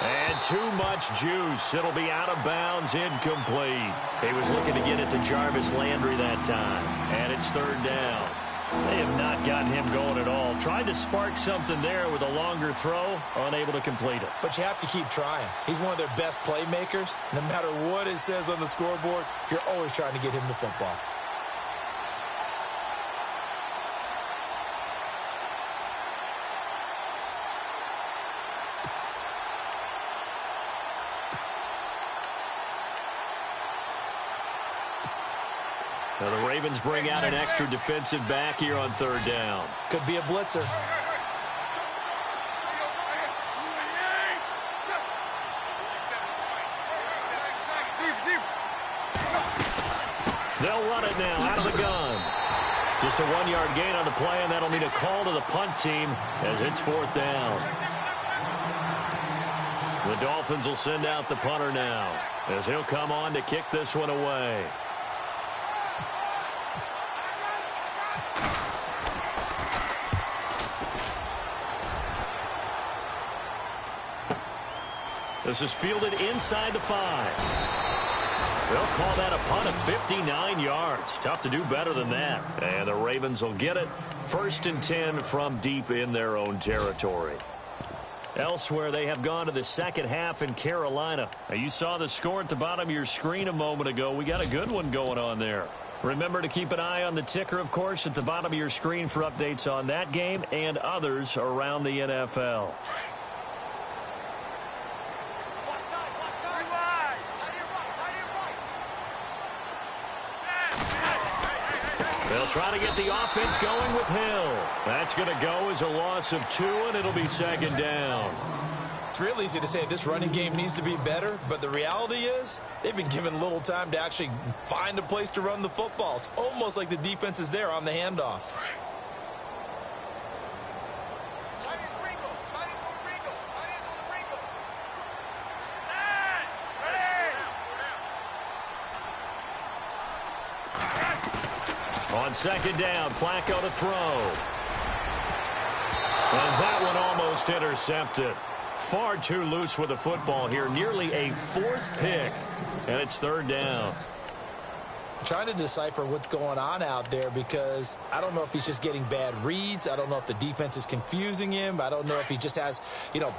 And too much juice. It'll be out of bounds, incomplete. He was looking to get it to Jarvis Landry that time. And it's 3rd down. They have not gotten him going at all. Tried to spark something there with a longer throw, unable to complete it. But you have to keep trying. He's one of their best playmakers. No matter what it says on the scoreboard, you're always trying to get him the football. Now the Ravens bring out an extra defensive back here on third down. Could be a blitzer. They'll run it now out of the gun. Just a 1-yard gain on the play, and that'll mean a call to the punt team as it's fourth down. The Dolphins will send out the punter now as he'll come on to kick this one away. This is fielded inside the 5. They'll call that a punt of 59 yards. Tough to do better than that. And the Ravens will get it. 1st and 10 from deep in their own territory. Elsewhere, they have gone to the second half in Carolina. Now, you saw the score at the bottom of your screen a moment ago. We got a good one going on there. Remember to keep an eye on the ticker, of course, at the bottom of your screen for updates on that game and others around the NFL. They'll try to get the offense going with Hill. That's going to go as a loss of 2, and it'll be 2nd down. It's real easy to say this running game needs to be better, but the reality is they've been given little time to actually find a place to run the football. It's almost like the defense is there on the handoff. On 2nd down, Flacco to throw. And that one almost intercepted. Far too loose with the football here. Nearly a 4th pick. And it's 3rd down. I'm trying to decipher what's going on out there because I don't know if he's just getting bad reads. I don't know if the defense is confusing him. I don't know if he just has,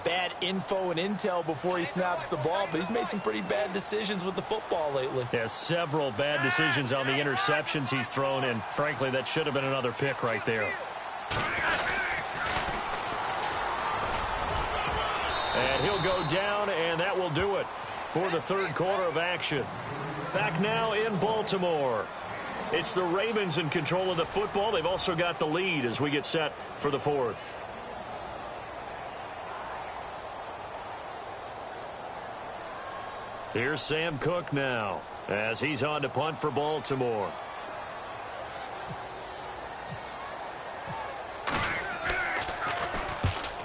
bad info and intel before he snaps the ball. But he's made some pretty bad decisions with the football lately. Yeah, several bad decisions on the interceptions he's thrown. And frankly, that should have been another pick right there. And he'll go down, and that will do it for the 3rd quarter of action. Back now in Baltimore. It's the Ravens in control of the football. They've also got the lead as we get set for the 4th. Here's Sam Cook now as he's on to punt for Baltimore.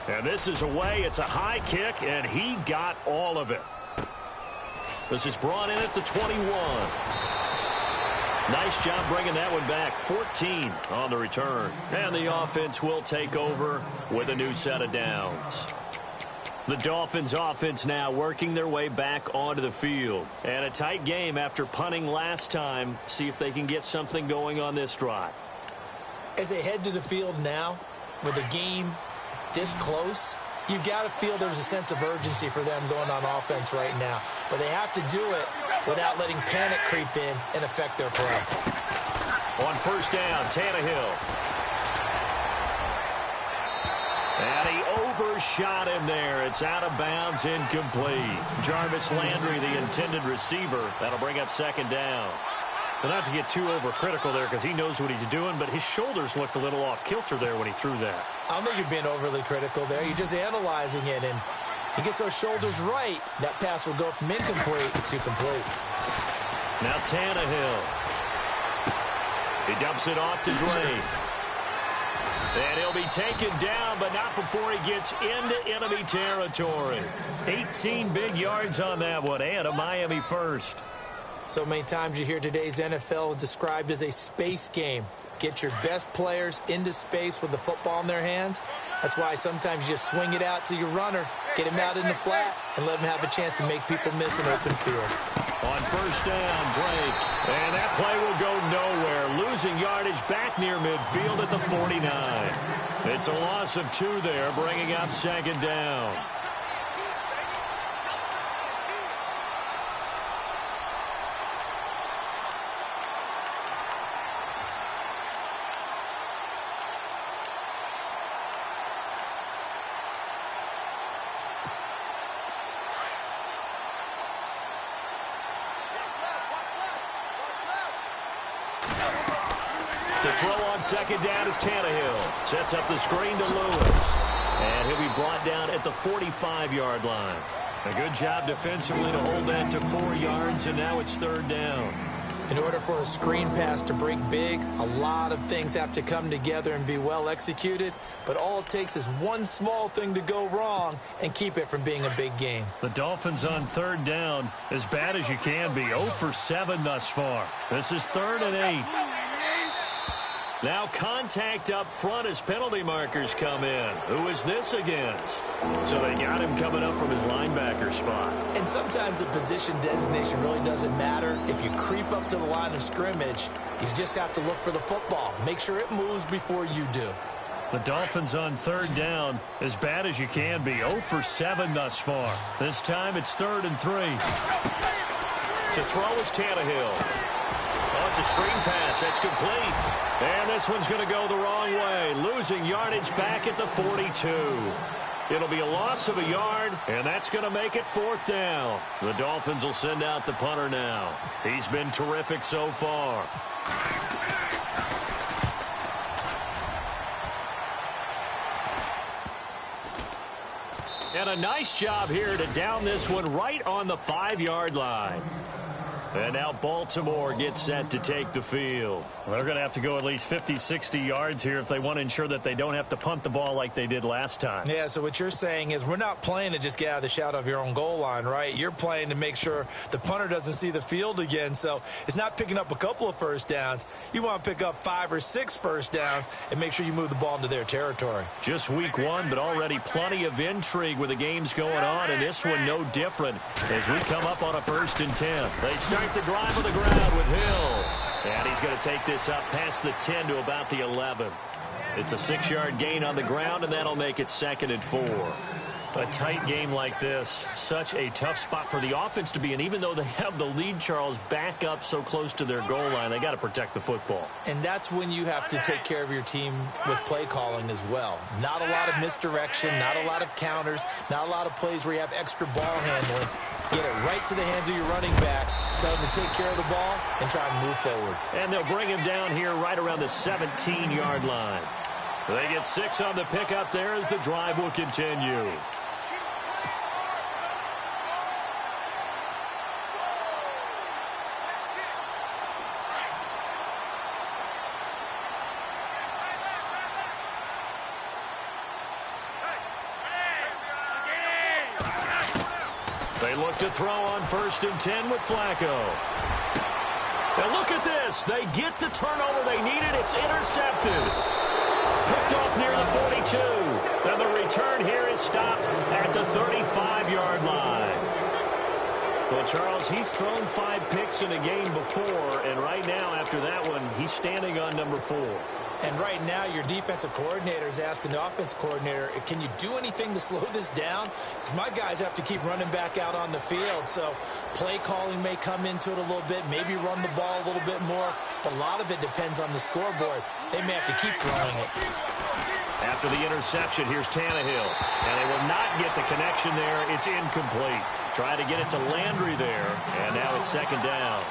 And this is away. It's a high kick, and he got all of it. This is brought in at the 21. Nice job bringing that one back. 14 on the return. And the offense will take over with a new set of downs. The Dolphins offense now working their way back onto the field. And a tight game after punting last time. See if they can get something going on this drive. As they head to the field now, with the game this close, you've got to feel there's a sense of urgency for them going on offense right now. But they have to do it without letting panic creep in and affect their play. On 1st down, Tannehill. And he overshot him there. It's out of bounds, incomplete. Jarvis Landry, the intended receiver. That'll bring up 2nd down. But not to get too overcritical there because he knows what he's doing, but his shoulders looked a little off kilter there when he threw that. I don't think you're being overly critical there. You're just analyzing it, and he gets those shoulders right. That pass will go from incomplete to complete. Now Tannehill. He dumps it off to Drake. And he'll be taken down, but not before he gets into enemy territory. 18 big yards on that one, and a Miami first. So many times you hear today's NFL described as a space game. Get your best players into space with the football in their hands. That's why sometimes you just swing it out to your runner, get him out in the flat, and let him have a chance to make people miss an open field. On 1st down, Drake. And that play will go nowhere. Losing yardage back near midfield at the 49. It's a loss of 2 there, bringing up 2nd down. To throw on second down is Tannehill. Sets up the screen to Lewis. And he'll be brought down at the 45-yard line. A good job defensively to hold that to 4 yards, and now it's third down. In order for a screen pass to break big, a lot of things have to come together and be well executed, but all it takes is one small thing to go wrong and keep it from being a big game. The Dolphins on third down, as bad as you can be, 0 for 7 thus far. This is 3rd and 8. Now contact up front as penalty markers come in. Who is this against? So they got him coming up from his linebacker spot. And sometimes the position designation really doesn't matter. If you creep up to the line of scrimmage, you just have to look for the football. Make sure it moves before you do. The Dolphins on third down, as bad as you can be, 0 for 7 thus far. This time it's 3rd and 3. To throw is Tannehill. Oh, it's a screen pass. That's complete. And this one's going to go the wrong way. Losing yardage back at the 42. It'll be a loss of a yard, and that's going to make it 4th down. The Dolphins will send out the punter now. He's been terrific so far. And a nice job here to down this one right on the 5-yard line. And now Baltimore gets set to take the field. Well, they're going to have to go at least 50, 60 yards here if they want to ensure that they don't have to punt the ball like they did last time. Yeah, so what you're saying is we're not playing to just get out of the shadow of your own goal line, right? You're playing to make sure the punter doesn't see the field again. So it's not picking up a couple of first downs. You want to pick up 5 or 6 first downs and make sure you move the ball into their territory. Just week 1, but already plenty of intrigue with the games going on, and this one no different as we come up on a 1st and 10. They start the drive on the ground with Hill. And he's going to take this up past the 10 to about the 11. It's a 6-yard gain on the ground, and that'll make it 2nd and 4. A tight game like this, such a tough spot for the offense to be in. Even though they have the lead, Charles, back up so close to their goal line, they got to protect the football. And that's when you have to take care of your team with play calling as well. Not a lot of misdirection, not a lot of counters, not a lot of plays where you have extra ball handling. Get it right to the hands of your running back, tell him to take care of the ball, and try and move forward. And they'll bring him down here right around the 17-yard line. They get 6 on the pickup there as the drive will continue. They look to throw on 1st and 10 with Flacco. And look at this. They get the turnover they needed. It's intercepted. Picked off near the 42. And the return here is stopped at the 35-yard line. Well, Charles, he's thrown 5 picks in a game before, and right now, after that one, he's standing on number 4. And right now, your defensive coordinator is asking the offensive coordinator, can you do anything to slow this down? Because my guys have to keep running back out on the field. So play calling may come into it a little bit, maybe run the ball a little bit more. But a lot of it depends on the scoreboard. They may have to keep throwing it. After the interception, here's Tannehill. And they will not get the connection there. It's incomplete. Try to get it to Landry there. And now it's 2nd down.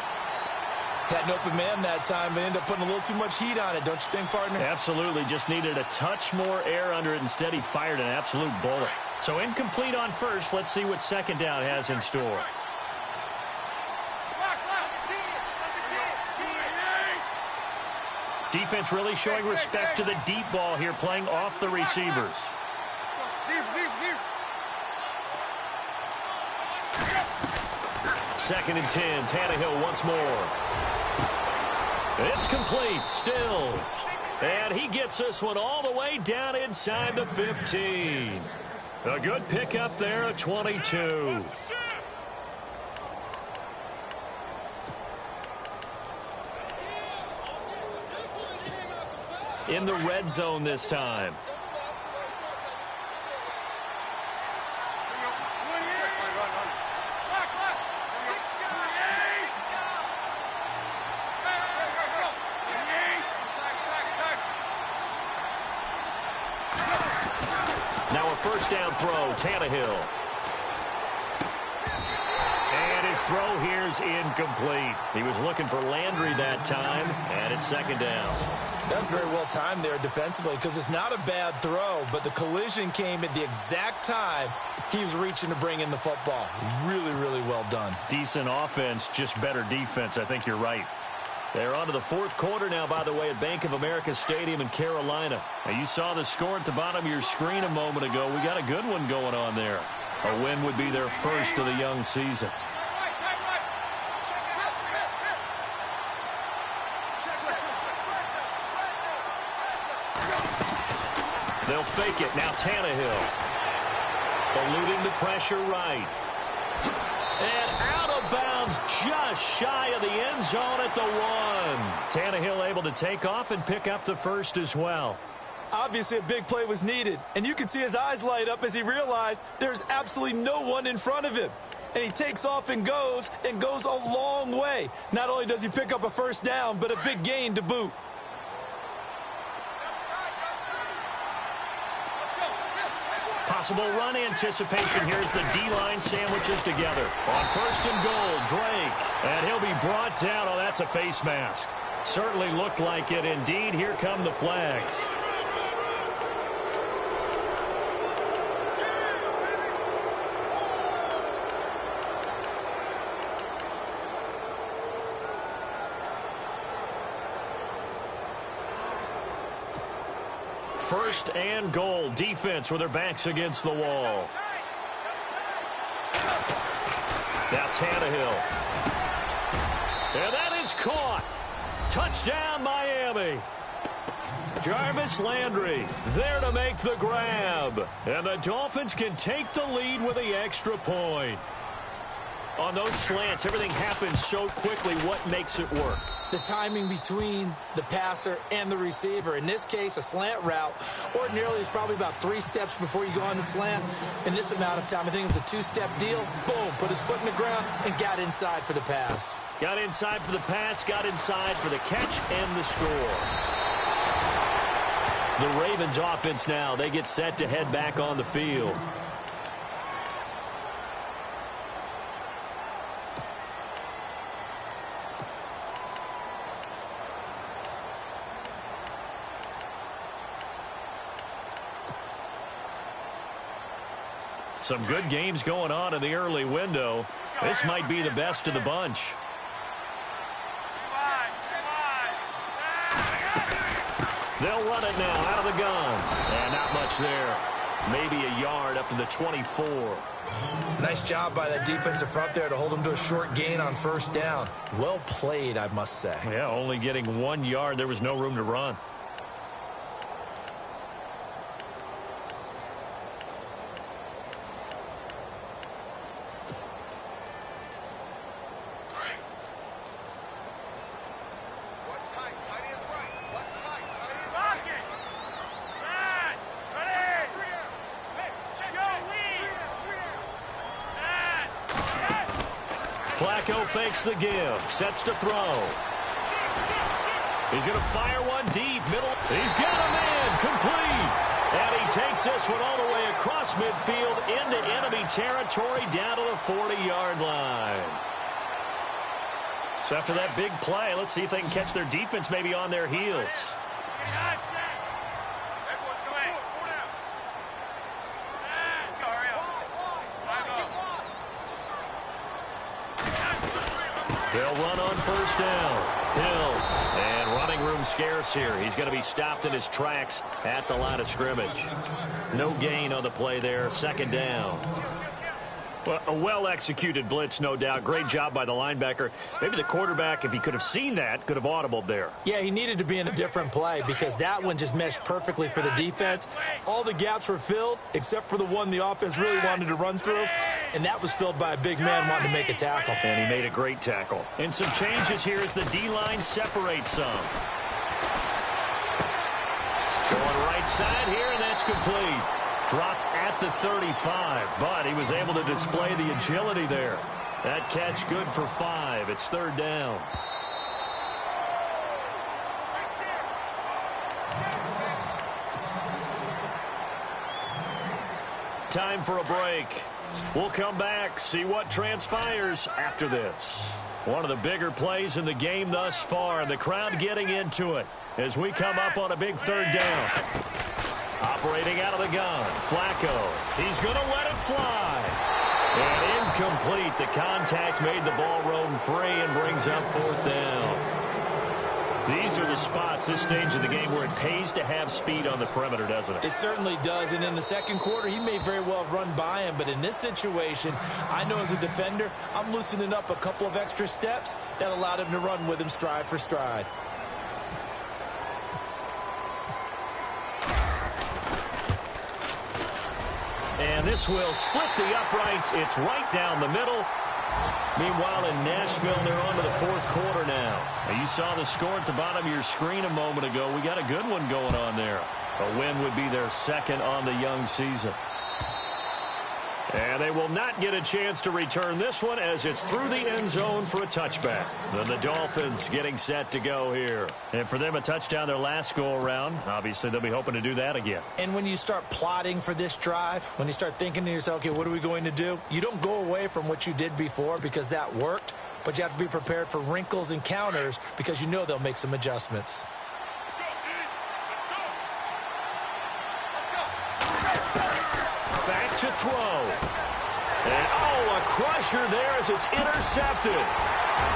Had an open man that time, but ended up putting a little too much heat on it, don't you think, partner? Absolutely. Just needed a touch more air under it. Instead, he fired an absolute bullet. So incomplete on 1st. Let's see what 2nd down has in store. Defense really showing respect to the deep ball here, playing off the receivers. 2nd and 10. Tannehill once more. It's complete. Stills. And he gets this one all the way down inside the 15. A good pickup there at 22. In the red zone this time. Now a 1st down throw, Tannehill. And his His throw here's incomplete. He was looking for Landry that time, and it's second down. That's very well timed there defensively because it's not a bad throw, but the collision came at the exact time he was reaching to bring in the football. Really, really well done. Decent offense, just better defense. I think you're right. They're on to the fourth quarter now, by the way, at Bank of America Stadium in Carolina. Now, you saw the score at the bottom of your screen a moment ago. We got a good one going on there. A win would be their first of the young season. They'll fake it. Now Tannehill. Eluding the pressure right. And out of bounds just shy of the end zone at the 1. Tannehill able to take off and pick up the first as well. Obviously, a big play was needed, and you can see his eyes light up as he realized there's absolutely no one in front of him. And he takes off and goes a long way. Not only does he pick up a first down, but a big gain to boot. Possible run anticipation. Here's the D-line sandwiches together. On first and goal, Drake. And he'll be brought down. Oh, that's a face mask. Certainly looked like it. Indeed, here come the flags. First and goal. Defense with their backs against the wall. Now Tannehill. And that is caught. Touchdown, Miami. Jarvis Landry there to make the grab. And the Dolphins can take the lead with the extra point. On those slants, everything happens so quickly. What makes it work? The timing between the passer and the receiver. In this case, a slant route ordinarily is probably about 3 steps before you go on the slant. In this amount of time, I think it was a 2-step deal. Boom, put his foot in the ground and got inside for the pass. Got inside for the pass, got inside for the catch and the score. The Ravens offense now, they get set to head back on the field. Some good games going on in the early window. This might be the best of the bunch. They'll run it now out of the gun. And not much there. Maybe a yard up to the 24. Nice job by that defensive front there to hold him to a short gain on first down. Well played, I must say. Yeah, only getting 1 yard. There was no room to run. Flacco fakes the give, sets to throw. He's going to fire one deep, middle. He's got a man, complete. And he takes this one all the way across midfield into enemy territory down to the 40-yard line. So after that big play, let's see if they can catch their defense maybe on their heels. They'll run on first down. Hill. And running room scarce here. He's going to be stopped in his tracks at the line of scrimmage. No gain on the play there. Second down. Well, a well-executed blitz, no doubt. Great job by the linebacker. Maybe the quarterback, if he could have seen that, could have audibled there. Yeah, he needed to be in a different play because that one just meshed perfectly for the defense. All the gaps were filled except for the one the offense really wanted to run through, and that was filled by a big man wanting to make a tackle. And he made a great tackle. And some changes here as the D-line separates some. Going right side here, and that's complete. Dropped at the 35, but he was able to display the agility there. That catch good for 5. It's third down. Time for a break. We'll come back, see what transpires after this. One of the bigger plays in the game thus far, and the crowd getting into it as we come up on a big third down. Operating out of the gun, Flacco. He's going to let it fly. And incomplete. The contact made the ball roam free and brings up fourth down. These are the spots, this stage of the game, where it pays to have speed on the perimeter, doesn't it? It certainly does. And in the second quarter, he may very well have run by him. But in this situation, I know as a defender, I'm loosening up a couple of extra steps that allowed him to run with him stride for stride. And this will split the uprights. It's right down the middle. Meanwhile, in Nashville, they're on to the fourth quarter now. And you saw the score at the bottom of your screen a moment ago. We got a good one going on there. A win would be their second on the young season. And they will not get a chance to return this one as it's through the end zone for a touchback. Then the Dolphins getting set to go here. And for them, a touchdown their last go-around. Obviously, they'll be hoping to do that again. And when you start plotting for this drive, when you start thinking to yourself, okay, what are we going to do? You don't go away from what you did before because that worked, but you have to be prepared for wrinkles and counters because you know they'll make some adjustments. Back to throw. And, a crusher there as it's intercepted.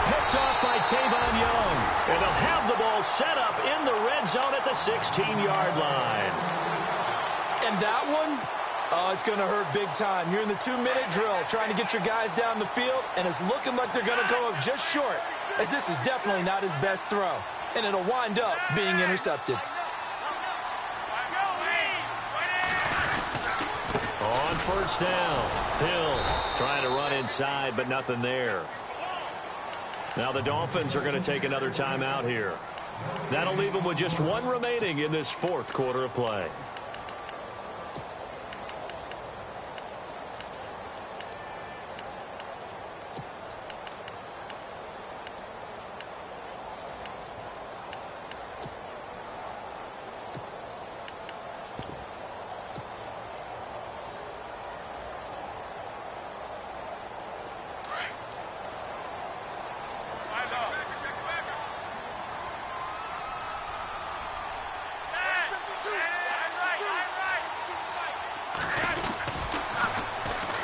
Picked off by Tavon Young. And they'll have the ball set up in the red zone at the 16-yard line. And that one, it's going to hurt big time. You're in the 2-minute drill trying to get your guys down the field, and it's looking like they're going to go up just short, as this is definitely not his best throw. And it'll wind up being intercepted. On first down, Hill trying to run inside, but nothing there. Now the Dolphins are going to take another timeout here. That'll leave them with just one remaining in this fourth quarter of play.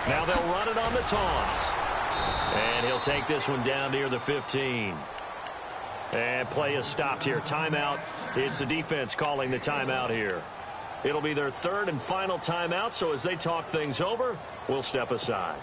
Now they'll run it on the toss. And he'll take this one down near the 15. And play is stopped here. Timeout. It's the defense calling the timeout here. It'll be their third and final timeout, so as they talk things over, we'll step aside.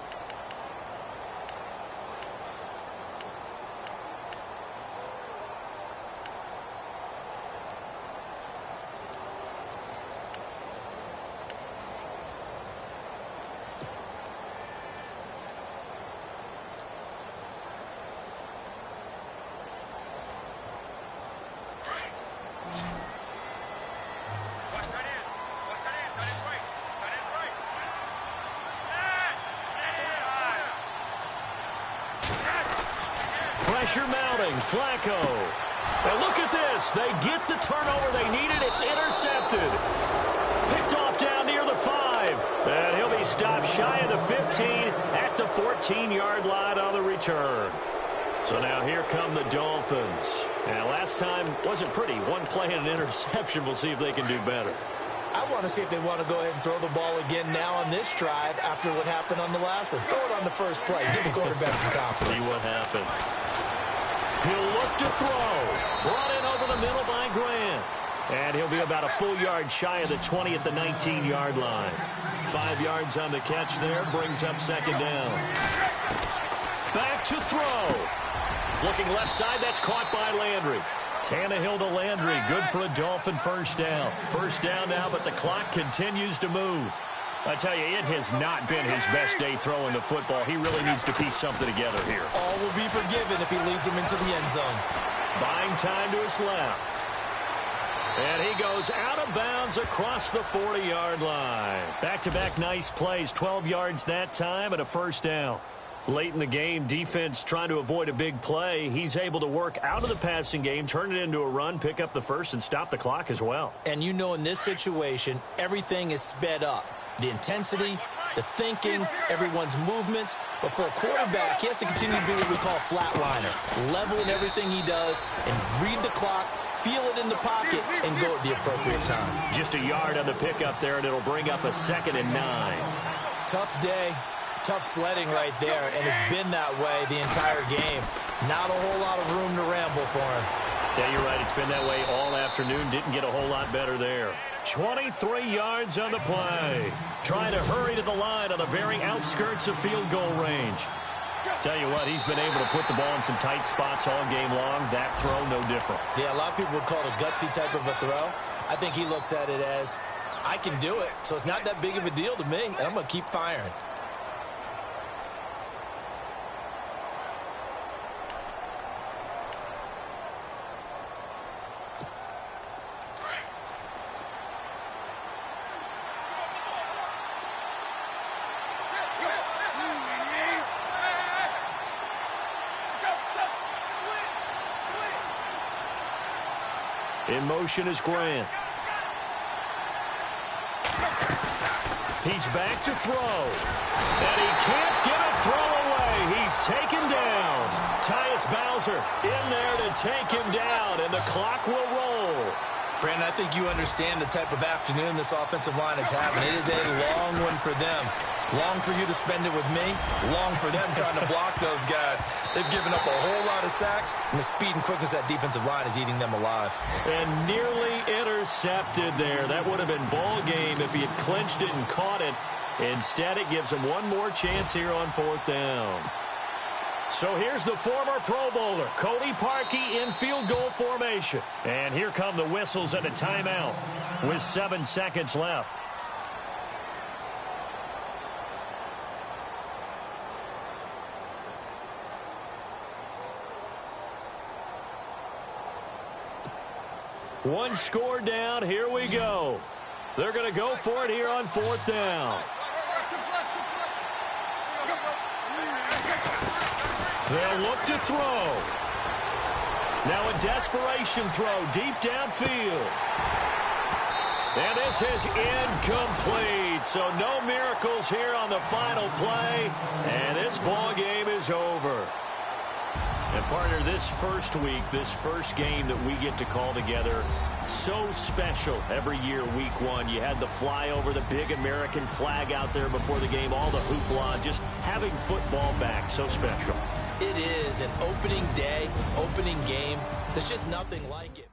Pressure mounting, Flacco. And look at this. They get the turnover they needed. It's intercepted. Picked off down near the 5. And he'll be stopped shy of the 15 at the 14-yard line on the return. So now here come the Dolphins. And last time wasn't pretty. One play and an interception. We'll see if they can do better. I want to see if they want to go ahead and throw the ball again now on this drive after what happened on the last one. Throw it on the first play. Give the quarterback some confidence. See what happens. He'll look to throw. Brought in over the middle by Grant. And he'll be about a full yard shy of the 20 at the 19-yard line. 5 yards on the catch there. Brings up second down. Back to throw. Looking left side. That's caught by Landry. Tannehill to Landry. Good for a Dolphin first down. First down now, but the clock continues to move. I tell you, it has not been his best day throwing the football. He really needs to piece something together here. All will be forgiven if he leads him into the end zone. Buying time to his left. And he goes out of bounds across the 40-yard line. Back-to-back nice plays. 12 yards that time and a first down. Late in the game, defense trying to avoid a big play. He's able to work out of the passing game, turn it into a run, pick up the first, and stop the clock as well. And you know in this situation, everything is sped up. The intensity, the thinking, everyone's movements. But for a quarterback, he has to continue to be what we call a flatliner, level in everything he does, and read the clock, feel it in the pocket, and go at the appropriate time. Just a yard on the pickup there, and it'll bring up a 2nd and 9. Tough day, tough sledding right there, and it's been that way the entire game. Not a whole lot of room to ramble for him. Yeah, you're right. It's been that way all afternoon. Didn't get a whole lot better there. 23 yards on the play. Trying to hurry to the line on the very outskirts of field goal range. Tell you what, he's been able to put the ball in some tight spots all game long. That throw, no different. Yeah, a lot of people would call it a gutsy type of a throw. I think he looks at it as, I can do it, so it's not that big of a deal to me, and I'm going to keep firing. In motion is Grant. He's back to throw. And he can't get a throw away. He's taken down. Tyus Bowser in there to take him down, and the clock will roll. Brandon, I think you understand the type of afternoon this offensive line is having. It is a long one for them. Long for you to spend it with me. Long for them trying to block those guys. They've given up a whole lot of sacks, and the speed and quickness of that defensive line is eating them alive. And nearly intercepted there. That would have been ball game if he had clinched it and caught it. Instead, it gives him one more chance here on 4th down. So here's the former Pro Bowler, Cody Parkey, in field goal formation. And here come the whistles and a timeout with 7 seconds left. One score down. Here we go. They're going to go for it here on 4th down. They'll look to throw. Now a desperation throw deep downfield. And this is incomplete. So no miracles here on the final play. And this ball game is over. And partner, this first week, this first game that we get to call together, so special every year, week 1. You had the flyover, the big American flag out there before the game, all the hoopla, just having football back, so special. It is an opening day, opening game. There's just nothing like it.